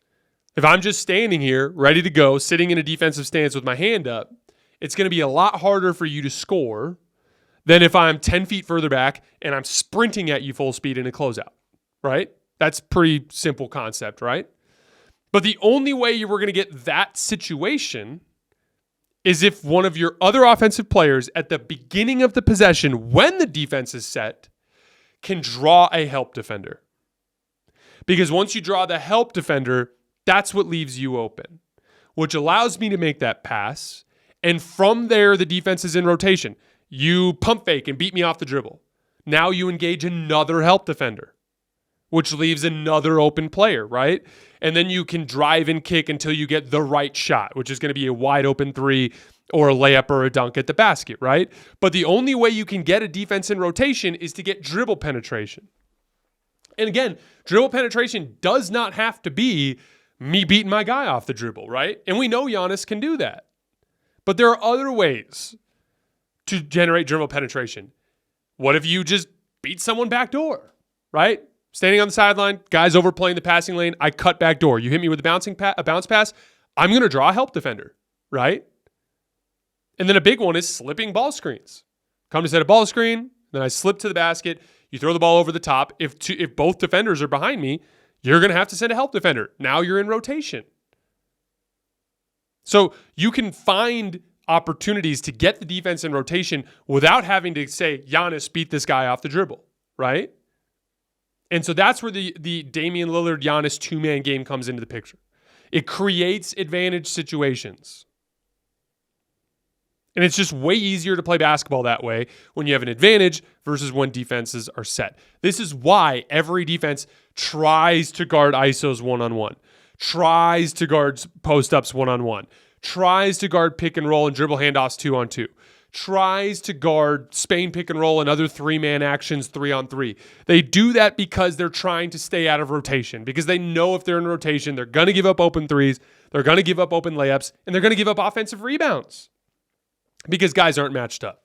If I'm just standing here, ready to go, sitting in a defensive stance with my hand up, it's going to be a lot harder for you to score than if I'm 10 feet further back and I'm sprinting at you full speed in a closeout, right? That's pretty simple concept, right? But the only way you were going to get that situation is if one of your other offensive players at the beginning of the possession, when the defense is set, can draw a help defender. Because once you draw the help defender, that's what leaves you open, which allows me to make that pass. And from there, the defense is in rotation. You pump fake and beat me off the dribble. Now you engage another help defender, which leaves another open player, right? And then you can drive and kick until you get the right shot, which is going to be a wide open 3 or a layup or a dunk at the basket, right? But the only way you can get a defense in rotation is to get dribble penetration. And again, dribble penetration does not have to be me beating my guy off the dribble, right? And we know Giannis can do that. But there are other ways to generate dribble penetration. What if you just beat someone backdoor, right? Standing on the sideline, guys overplaying the passing lane, I cut backdoor. You hit me with a bounce pass, I'm going to draw a help defender, right? And then a big one is slipping ball screens. Come to set a ball screen, then I slip to the basket. You throw the ball over the top. If both defenders are behind me, you're going to have to send a help defender. Now you're in rotation. So you can find opportunities to get the defense in rotation without having to say, Giannis, beat this guy off the dribble, right? And so that's where the Damian Lillard, Giannis two-man game comes into the picture. It creates advantage situations. And it's just way easier to play basketball that way when you have an advantage versus when defenses are set. This is why every defense tries to guard ISOs one-on-one, tries to guard post-ups one-on-one, tries to guard pick and roll and dribble handoffs 2-on-2, tries to guard Spain pick and roll and other three-man actions 3-on-3. They do that because they're trying to stay out of rotation, because they know if they're in rotation, they're going to give up open threes, they're going to give up open layups, and they're going to give up offensive rebounds because guys aren't matched up.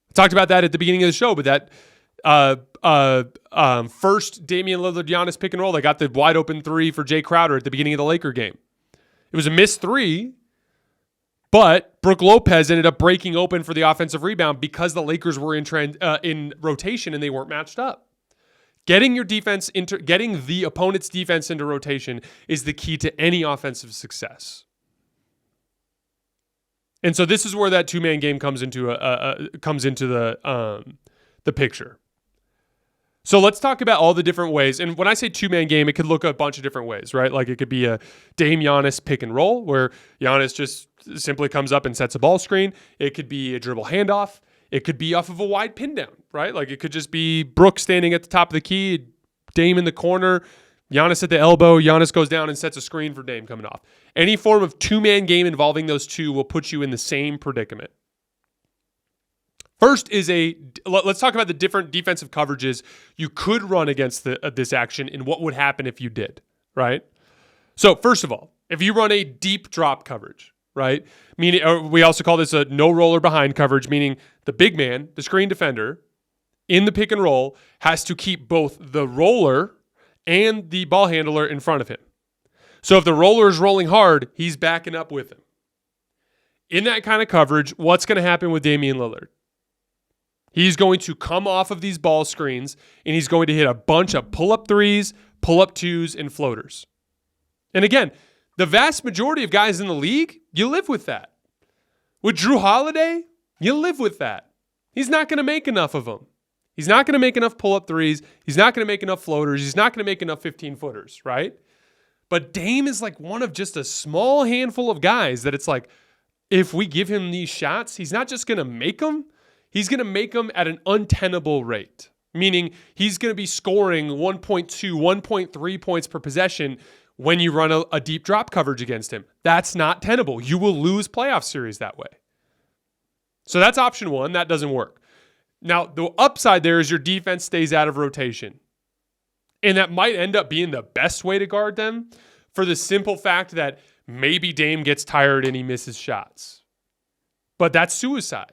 I talked about that at the beginning of the show, but that first Damian Lillard Giannis pick and roll, they got the wide open three for Jay Crowder at the beginning of the Laker game. It was a missed three, but Brook Lopez ended up breaking open for the offensive rebound because the Lakers were in rotation and they weren't matched up. Getting the opponent's defense into rotation is the key to any offensive success. And so this is where that two-man game comes into the picture. So let's talk about all the different ways. And when I say two-man game, it could look a bunch of different ways, right? Like it could be a Dame-Giannis pick and roll where Giannis just simply comes up and sets a ball screen. It could be a dribble handoff. It could be off of a wide pin down, right? Like it could just be Brook standing at the top of the key, Dame in the corner, Giannis at the elbow, Giannis goes down and sets a screen for Dame coming off. Any form of two-man game involving those two will put you in the same predicament. First is let's talk about the different defensive coverages you could run against this action and what would happen if you did, right? So first of all, if you run a deep drop coverage, right? Meaning, we also call this a no roller behind coverage, meaning the big man, the screen defender, in the pick and roll has to keep both the roller and the ball handler in front of him. So if the roller is rolling hard, he's backing up with him. In that kind of coverage, what's going to happen with Damian Lillard? He's going to come off of these ball screens, and he's going to hit a bunch of pull-up threes, pull-up twos, and floaters. And again, the vast majority of guys in the league, you live with that. With Jrue Holiday, you live with that. He's not going to make enough of them. He's not going to make enough pull-up threes. He's not going to make enough floaters. He's not going to make enough 15-footers, right? But Dame is like one of just a small handful of guys that it's like, if we give him these shots, he's not just going to make them, he's going to make them at an untenable rate. Meaning he's going to be scoring 1.2, 1.3 points per possession when you run a deep drop coverage against him. That's not tenable. You will lose playoff series that way. So that's option one. That doesn't work. Now, the upside there is your defense stays out of rotation. And that might end up being the best way to guard them for the simple fact that maybe Dame gets tired and he misses shots. But that's suicide.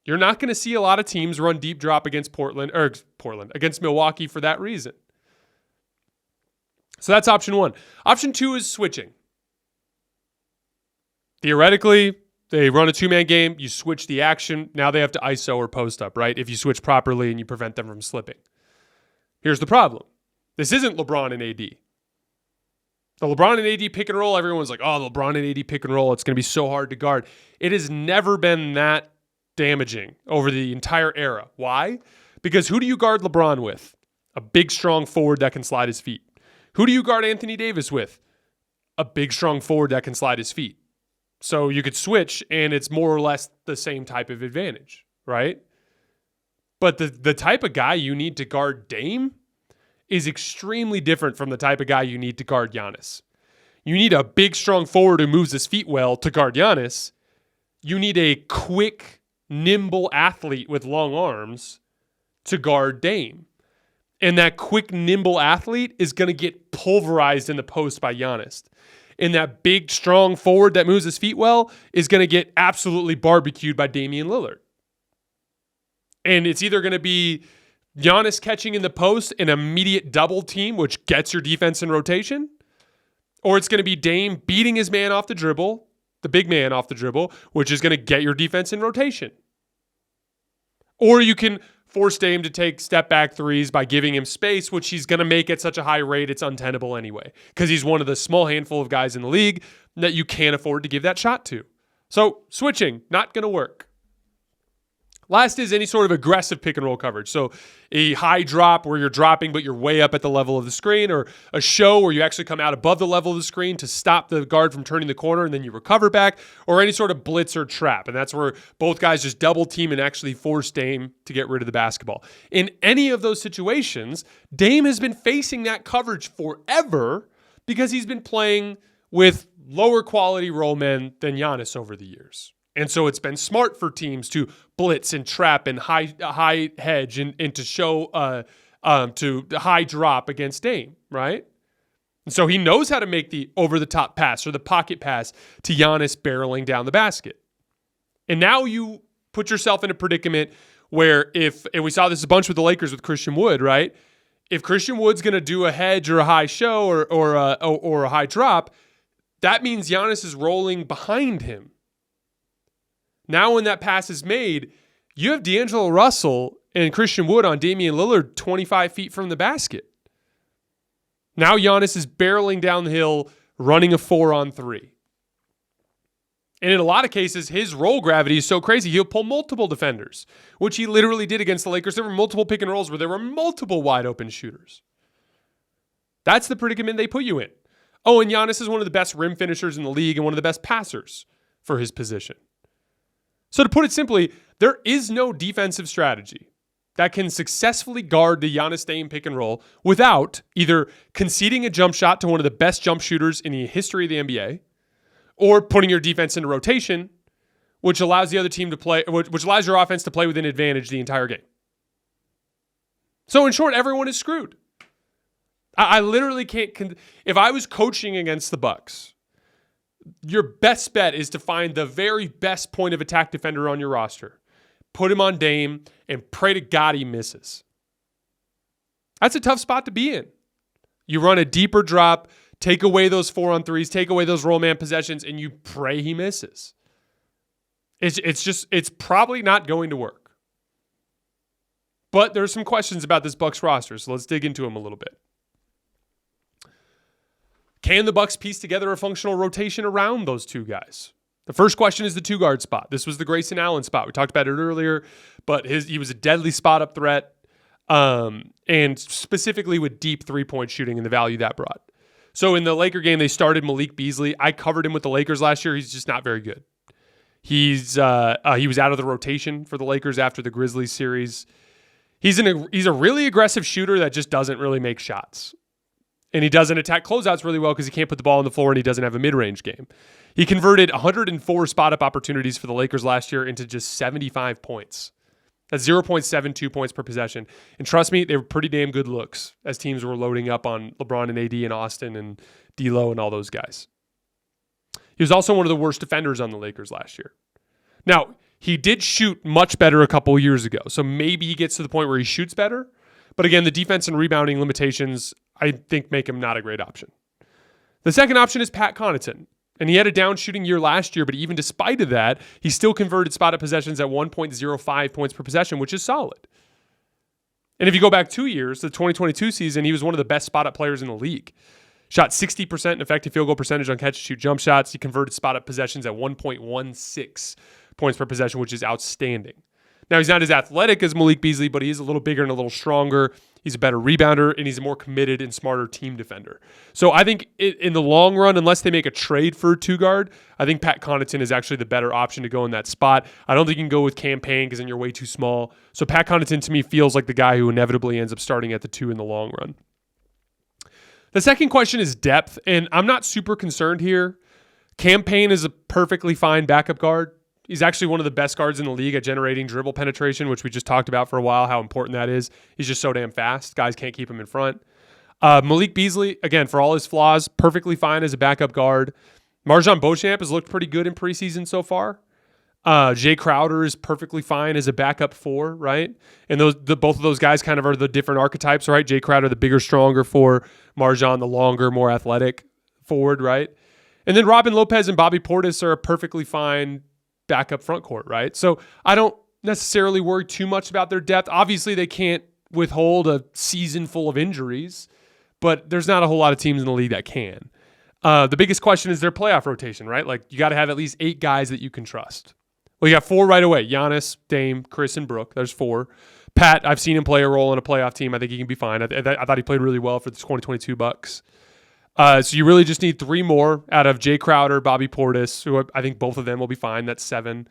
You're not going to see a lot of teams run deep drop against against Milwaukee for that reason. So that's option one. Option two is switching. Theoretically, they run a two-man game, you switch the action, now they have to ISO or post up, right? If you switch properly and you prevent them from slipping. Here's the problem. This isn't LeBron and AD. The LeBron and AD pick and roll, everyone's like, oh, the LeBron and AD pick and roll, it's going to be so hard to guard. It has never been that damaging over the entire era. Why? Because who do you guard LeBron with? A big, strong forward that can slide his feet. Who do you guard Anthony Davis with? A big, strong forward that can slide his feet. So you could switch, and it's more or less the same type of advantage, right? But the type of guy you need to guard Dame is extremely different from the type of guy you need to guard Giannis. You need a big, strong forward who moves his feet well to guard Giannis. You need a quick, nimble athlete with long arms to guard Dame. And that quick, nimble athlete is going to get pulverized in the post by Giannis. And that big, strong forward that moves his feet well is going to get absolutely barbecued by Damian Lillard. And it's either going to be Giannis catching in the post, an immediate double team, which gets your defense in rotation, or it's going to be Dame beating his man off the dribble, the big man off the dribble, which is going to get your defense in rotation. Or you can force Dame to take step-back threes by giving him space, which he's going to make at such a high rate it's untenable anyway, because he's one of the small handful of guys in the league that you can't afford to give that shot to. So switching, not going to work. Last is any sort of aggressive pick and roll coverage. So a high drop where you're dropping but you're way up at the level of the screen, or a show where you actually come out above the level of the screen to stop the guard from turning the corner and then you recover back, or any sort of blitz or trap. And that's where both guys just double team and actually force Dame to get rid of the basketball. In any of those situations, Dame has been facing that coverage forever because he's been playing with lower quality roll men than Giannis over the years. And so it's been smart for teams to blitz and trap and high hedge and to show to high drop against Dame, right? And so he knows how to make the over-the-top pass or the pocket pass to Giannis barreling down the basket. And now you put yourself in a predicament where and we saw this a bunch with the Lakers with Christian Wood, right? If Christian Wood's going to do a hedge or a high show or a high drop, that means Giannis is rolling behind him. Now when that pass is made, you have D'Angelo Russell and Christian Wood on Damian Lillard 25 feet from the basket. Now Giannis is barreling down the hill, running a 4-on-3. And in a lot of cases, his roll gravity is so crazy, he'll pull multiple defenders, which he literally did against the Lakers. There were multiple pick and rolls where there were multiple wide open shooters. That's the predicament they put you in. Oh, and Giannis is one of the best rim finishers in the league and one of the best passers for his position. So to put it simply, there is no defensive strategy that can successfully guard the Giannis Dame pick and roll without either conceding a jump shot to one of the best jump shooters in the history of the NBA, or putting your defense into rotation, which allows the other team to play, which allows your offense to play with an advantage the entire game. So in short, everyone is screwed. I literally can't. If I was coaching against the Bucks, your best bet is to find the very best point of attack defender on your roster. Put him on Dame and pray to God he misses. That's a tough spot to be in. You run a deeper drop, take away those 4-on-3s, take away those roll man possessions, and you pray he misses. It's probably not going to work. But there's some questions about this Bucks roster, so let's dig into them a little bit. Can the Bucks piece together a functional rotation around those two guys? The first question is the two-guard spot. This was the Grayson Allen spot. We talked about it earlier, but he was a deadly spot-up threat, and specifically with deep three-point shooting and the value that brought. So in the Laker game, they started Malik Beasley. I covered him with the Lakers last year. He's just not very good. He was out of the rotation for the Lakers after the Grizzlies series. He's a really aggressive shooter that just doesn't really make shots. And he doesn't attack closeouts really well because he can't put the ball on the floor and he doesn't have a mid-range game. He converted 104 spot-up opportunities for the Lakers last year into just 75 points. That's 0.72 points per possession. And trust me, they were pretty damn good looks as teams were loading up on LeBron and AD and Austin and D'Lo and all those guys. He was also one of the worst defenders on the Lakers last year. Now, he did shoot much better a couple of years ago, so maybe he gets to the point where he shoots better. But again, the defense and rebounding limitations, I think, make him not a great option. The second option is Pat Connaughton. And he had a down shooting year last year, but even despite of that, he still converted spot-up possessions at 1.05 points per possession, which is solid. And if you go back 2 years, the 2022 season, he was one of the best spot-up players in the league. Shot 60% in effective field goal percentage on catch-and-shoot jump shots. He converted spot-up possessions at 1.16 points per possession, which is outstanding. Now, he's not as athletic as Malik Beasley, but he is a little bigger and a little stronger. He's a better rebounder, and he's a more committed and smarter team defender. So I think in the long run, unless they make a trade for a two-guard, I think Pat Connaughton is actually the better option to go in that spot. I don't think you can go with Cam Payne because then you're way too small. So Pat Connaughton, to me, feels like the guy who inevitably ends up starting at the two in the long run. The second question is depth, and I'm not super concerned here. Cam Payne is a perfectly fine backup guard. He's actually one of the best guards in the league at generating dribble penetration, which we just talked about for a while, how important that is. He's just so damn fast. Guys can't keep him in front. Malik Beasley, again, for all his flaws, perfectly fine as a backup guard. Marjon Beauchamp has looked pretty good in preseason so far. Jay Crowder is perfectly fine as a backup 4, right? And both of those guys kind of are the different archetypes, right? Jay Crowder, the bigger, stronger 4. Marjon, the longer, more athletic forward, right? And then Robin Lopez and Bobby Portis are a perfectly fine backup front court, right? So I don't necessarily worry too much about their depth. Obviously, they can't withhold a season full of injuries, but there's not a whole lot of teams in the league that can. The biggest question is their playoff rotation, right? Like, you got to have at least 8 guys that you can trust. Well, you got 4 right away. Giannis, Dame, Chris, and Brook. There's 4. Pat, I've seen him play a role in a playoff team. I think he can be fine. I thought he played really well for the 2022 Bucks. So you really just need 3 more out of Jay Crowder, Bobby Portis, who I think both of them will be fine. That's 7.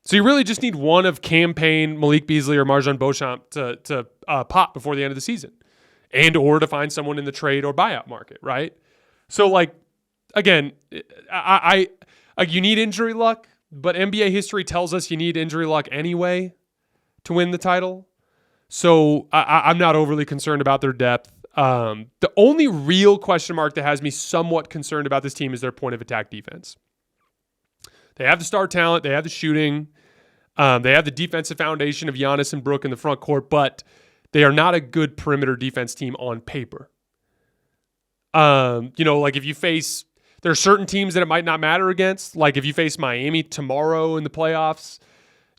So you really just need one of Cam Payne, Malik Beasley, or Marjon Beauchamp to pop before the end of the season, and or to find someone in the trade or buyout market, right? So, like, again, you need injury luck, but NBA history tells us you need injury luck anyway to win the title. So I'm not overly concerned about their depth. The only real question mark that has me somewhat concerned about this team is their point of attack defense. They have the star talent. They have the shooting. They have the defensive foundation of Giannis and Brook in the front court, but they are not a good perimeter defense team on paper. Like if you face, there are certain teams that it might not matter against. Like if you face Miami tomorrow in the playoffs,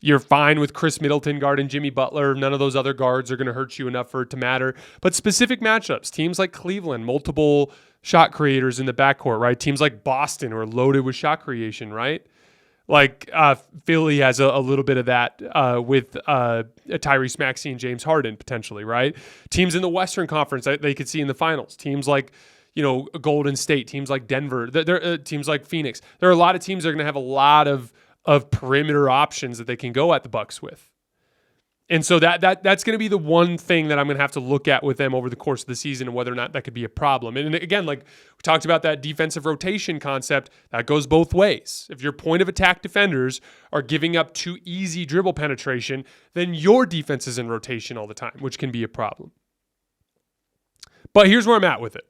you're fine with Chris Middleton guarding Jimmy Butler. None of those other guards are going to hurt you enough for it to matter. But specific matchups, teams like Cleveland, multiple shot creators in the backcourt, right? Teams like Boston who are loaded with shot creation, right? Like Philly has a little bit of that with Tyrese Maxey and James Harden potentially, right? Teams in the Western Conference that they could see in the finals. Teams like, Golden State, teams like Denver, teams like Phoenix. There are a lot of teams that are going to have a lot of perimeter options that they can go at the Bucks with. And so that's going to be the one thing that I'm going to have to look at with them over the course of the season and whether or not that could be a problem. And again, like we talked about that defensive rotation concept, that goes both ways. If your point of attack defenders are giving up too easy dribble penetration, then your defense is in rotation all the time, which can be a problem. But here's where I'm at with it.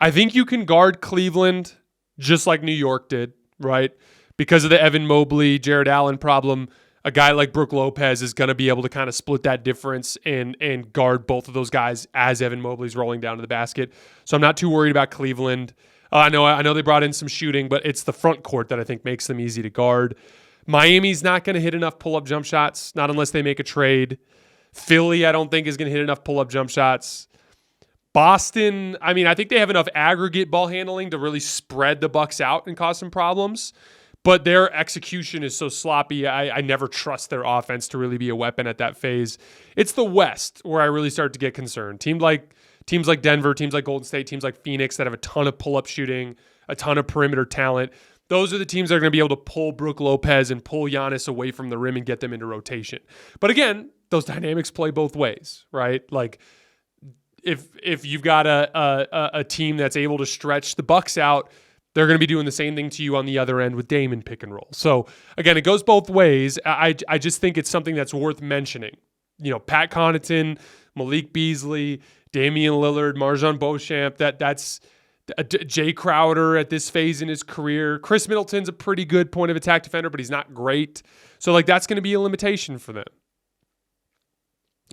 I think you can guard Cleveland just like New York did, right? Because of the Evan Mobley, Jared Allen problem, a guy like Brook Lopez is going to be able to kind of split that difference and guard both of those guys as Evan Mobley's rolling down to the basket. So I'm not too worried about Cleveland. I know they brought in some shooting, but it's the front court that I think makes them easy to guard. Miami's not going to hit enough pull-up jump shots, not unless they make a trade. Philly, I don't think, is going to hit enough pull-up jump shots. Boston, I think they have enough aggregate ball handling to really spread the Bucks out and cause some problems. But their execution is so sloppy, I never trust their offense to really be a weapon at that phase. It's the West where I really start to get concerned. Teams like Denver, teams like Golden State, teams like Phoenix that have a ton of pull-up shooting, a ton of perimeter talent. Those are the teams that are going to be able to pull Brook Lopez and pull Giannis away from the rim and get them into rotation. But again, those dynamics play both ways, right? Like if you've got a team that's able to stretch the Bucks out, they're going to be doing the same thing to you on the other end with Dame and pick and roll. So again, it goes both ways. I just think it's something that's worth mentioning. Pat Connaughton, Malik Beasley, Damian Lillard, Marjon Beauchamp, that's Jay Crowder at this phase in his career. Chris Middleton's a pretty good point of attack defender, but he's not great. So that's going to be a limitation for them.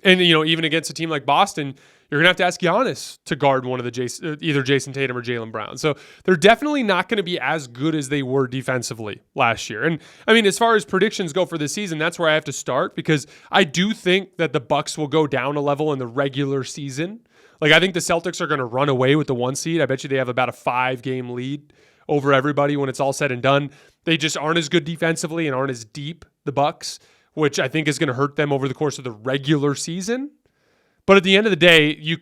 And, even against a team like Boston, you're going to have to ask Giannis to guard one of the either Jason Tatum or Jaylen Brown. So they're definitely not going to be as good as they were defensively last year. And as far as predictions go for this season, that's where I have to start because I do think that the Bucks will go down a level in the regular season. Like I think the Celtics are going to run away with the 1 seed. I bet you they have about a 5-game lead over everybody when it's all said and done. They just aren't as good defensively and aren't as deep, the Bucks, which I think is going to hurt them over the course of the regular season. But at the end of the day, you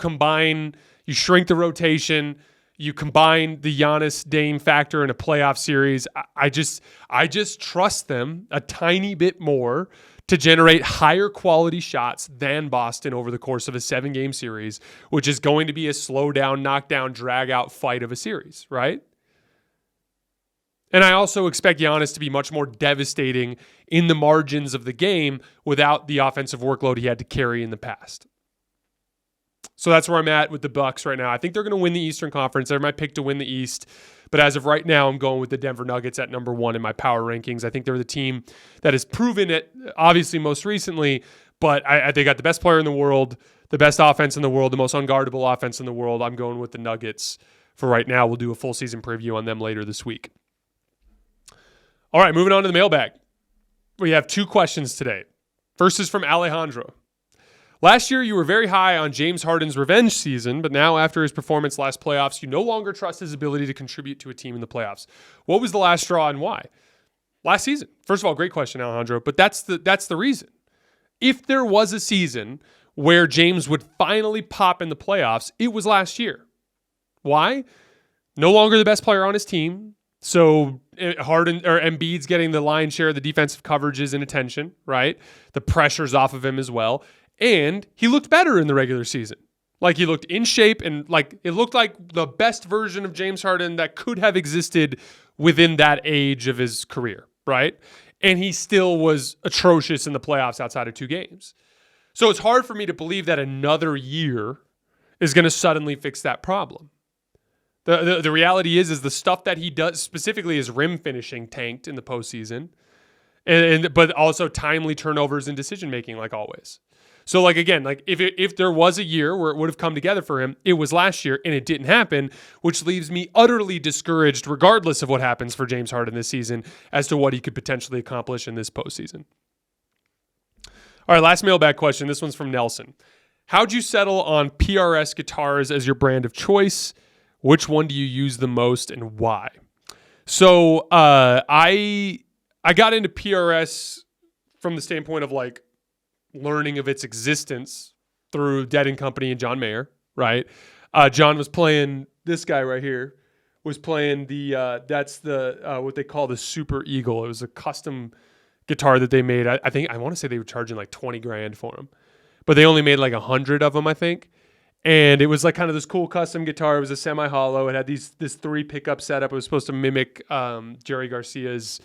shrink the rotation, you combine the Giannis Dame factor in a playoff series. I just trust them a tiny bit more to generate higher quality shots than Boston over the course of a 7-game series, which is going to be a slow down, knockdown, drag out fight of a series, right? And I also expect Giannis to be much more devastating in the margins of the game without the offensive workload he had to carry in the past. So that's where I'm at with the Bucks right now. I think they're going to win the Eastern Conference. They're my pick to win the East. But as of right now, I'm going with the Denver Nuggets at number 1 in my power rankings. I think they're the team that has proven it, obviously most recently, but they got the best player in the world, the best offense in the world, the most unguardable offense in the world. I'm going with the Nuggets for right now. We'll do a full season preview on them later this week. All right, moving on to the mailbag. We have 2 questions today. First is from Alejandro. Last year, you were very high on James Harden's revenge season, but now after his performance last playoffs, you no longer trust his ability to contribute to a team in the playoffs. What was the last straw and why? Last season. First of all, great question, Alejandro, but that's the reason. If there was a season where James would finally pop in the playoffs, it was last year. Why? No longer the best player on his team. So Harden or Embiid's getting the lion's share of the defensive coverages and attention, right? The pressure's off of him as well. And he looked better in the regular season. Like he looked in shape and like it looked like the best version of James Harden that could have existed within that age of his career, right? And he still was atrocious in the playoffs outside of 2 games. So it's hard for me to believe that another year is going to suddenly fix that problem. The reality is the stuff that he does, specifically his rim finishing, tanked in the postseason, but also timely turnovers and decision making, like always. So, like again, like if there was a year where it would have come together for him, it was last year, and it didn't happen, which leaves me utterly discouraged, regardless of what happens for James Harden this season, as to what he could potentially accomplish in this postseason. All right, last mailbag question. This one's from Nelson. How'd you settle on PRS guitars as your brand of choice? Which one do you use the most and why? So I got into PRS from the standpoint of like learning of its existence through Dead and Company and John Mayer, right? John was playing, this guy right here was playing that's the what they call the Super Eagle. It was a custom guitar that they made. I want to say they were charging like $20,000 for them, but they only made like 100 of them, I think. And it was like kind of this cool custom guitar. It was a semi-hollow. It had this 3 pickup setup. It was supposed to mimic Jerry Garcia's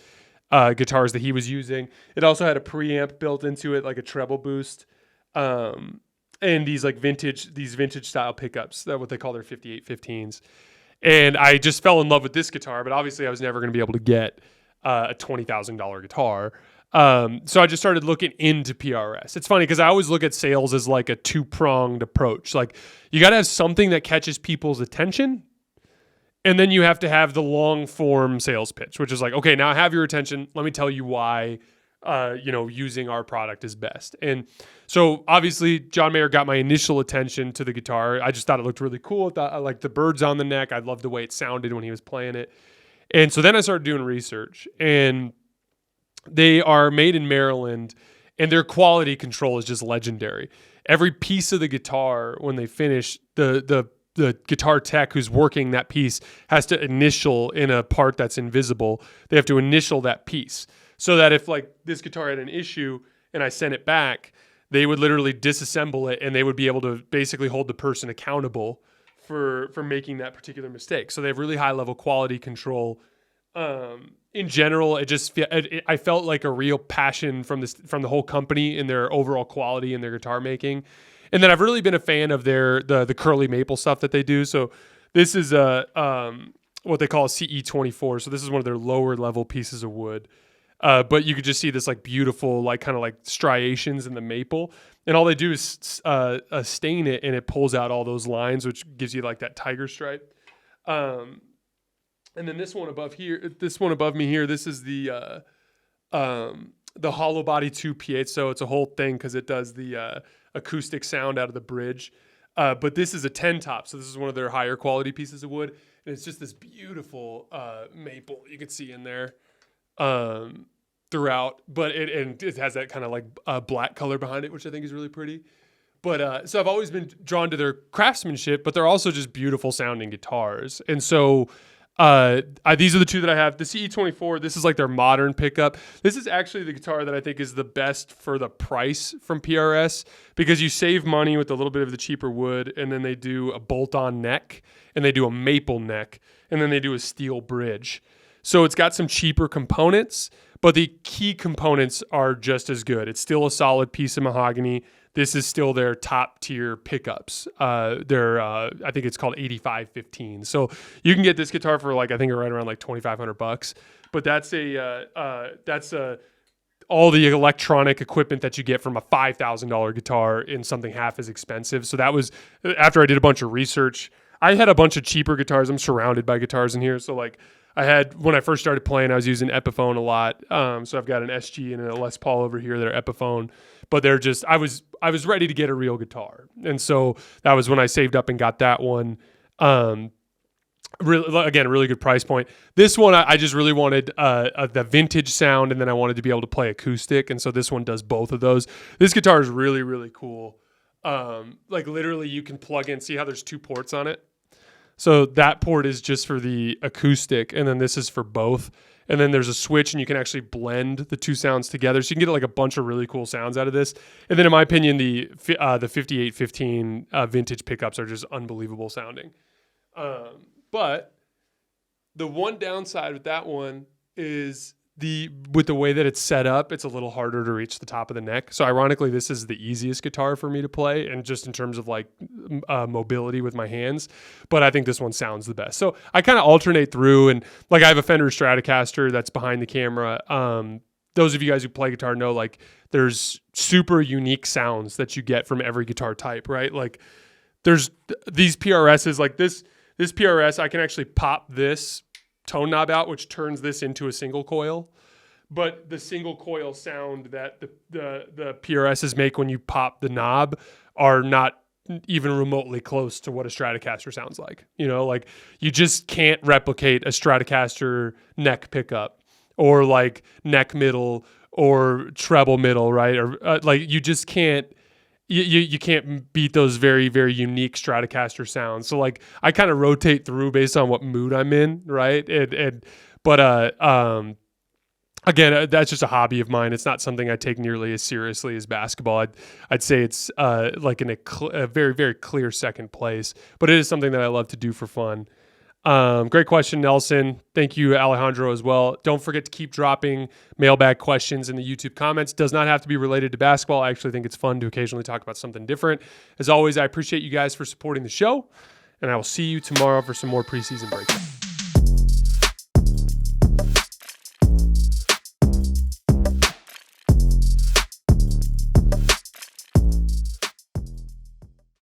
guitars that he was using. It also had a preamp built into it, like a treble boost, and these like vintage style pickups. That's what they call their 5815s. And I just fell in love with this guitar, but obviously I was never going to be able to get a $20,000 guitar. So I just started looking into PRS. It's funny because I always look at sales as like a 2-pronged approach. Like you got to have something that catches people's attention, and then you have to have the long form sales pitch, which is like, okay, now I have your attention. Let me tell you why, using our product is best. And so obviously John Mayer got my initial attention to the guitar. I just thought it looked really cool. I liked the birds on the neck. I loved the way it sounded when he was playing it. And so then I started doing research, and they are made in Maryland, and their quality control is just legendary. Every piece of the guitar, when they finish, the guitar tech who's working that piece has to initial in a part that's invisible. They have to initial that piece so that if like this guitar had an issue and I sent it back, they would literally disassemble it, and they would be able to basically hold the person accountable for making that particular mistake. So they have really high level quality control. In general, I felt like a real passion from the whole company in their overall quality and their guitar making. And then I've really been a fan of the curly maple stuff that they do. So this is what they call a CE24. So this is one of their lower level pieces of wood. But you could just see this like beautiful, like kind of like striations in the maple. And all they do is stain it, and it pulls out all those lines, which gives you like that tiger stripe. And then this one above me here, this is the hollow body 2 piezo. It's a whole thing because it does the acoustic sound out of the bridge. But this is a 10 top, so this is one of their higher quality pieces of wood. And it's just this beautiful maple you can see in there throughout. But it has that kind of like black color behind it, which I think is really pretty. But so I've always been drawn to their craftsmanship, but they're also just beautiful sounding guitars. And so these are the 2 that I have. The CE24, this is like their modern pickup. This is actually the guitar that I think is the best for the price from PRS, because you save money with a little bit of the cheaper wood, and then they do a bolt-on neck, and they do a maple neck, and then they do a steel bridge. So it's got some cheaper components, but the key components are just as good. It's still a solid piece of mahogany. This is still their top tier pickups. I think it's called 8515. So you can get this guitar for I think right around $2,500. But that's all the electronic equipment that you get from a $5,000 guitar in something half as expensive. So that was after I did a bunch of research. I had a bunch of cheaper guitars. I'm surrounded by guitars in here. So I had, when I first started playing, I was using Epiphone a lot. So I've got an SG and a Les Paul over here that are Epiphone, but they're just, I was ready to get a real guitar. And so that was when I saved up and got that one. Really good price point. This one, I just really wanted the vintage sound, and then I wanted to be able to play acoustic. And so this one does both of those. This guitar is really, really cool. Literally you can plug in, see how there's 2 ports on it? So that port is just for the acoustic, and then this is for both. And then there's a switch, and you can actually blend the 2 sounds together. So you can get a bunch of really cool sounds out of this. And then in my opinion, the 5815 vintage pickups are just unbelievable sounding. But the one downside with that one is with the way that it's set up, it's a little harder to reach the top of the neck. So ironically, this is the easiest guitar for me to play, and just in terms of mobility with my hands. But I think this one sounds the best. So I kind of alternate through, and I have a Fender Stratocaster that's behind the camera. Those of you guys who play guitar know there's super unique sounds that you get from every guitar type, right? There's these PRSs this PRS, I can actually pop this tone knob out, which turns this into a single coil. But the single coil sound that the PRSs make when you pop the knob are not even remotely close to what a Stratocaster sounds like. You just can't replicate a Stratocaster neck pickup or neck middle or treble middle, right? Or you just can't. You can't beat those very, very unique Stratocaster sounds. So I kind of rotate through based on what mood I'm in, right? Again, that's just a hobby of mine. It's not something I take nearly as seriously as basketball. I'd say it's in a very, very clear second place, but it is something that I love to do for fun. Great question, Nelson. Thank you, Alejandro, as well. Don't forget to keep dropping mailbag questions in the YouTube comments. Does not have to be related to basketball. I actually think it's fun to occasionally talk about something different. As always, I appreciate you guys for supporting the show, and I will see you tomorrow for some more preseason breakouts.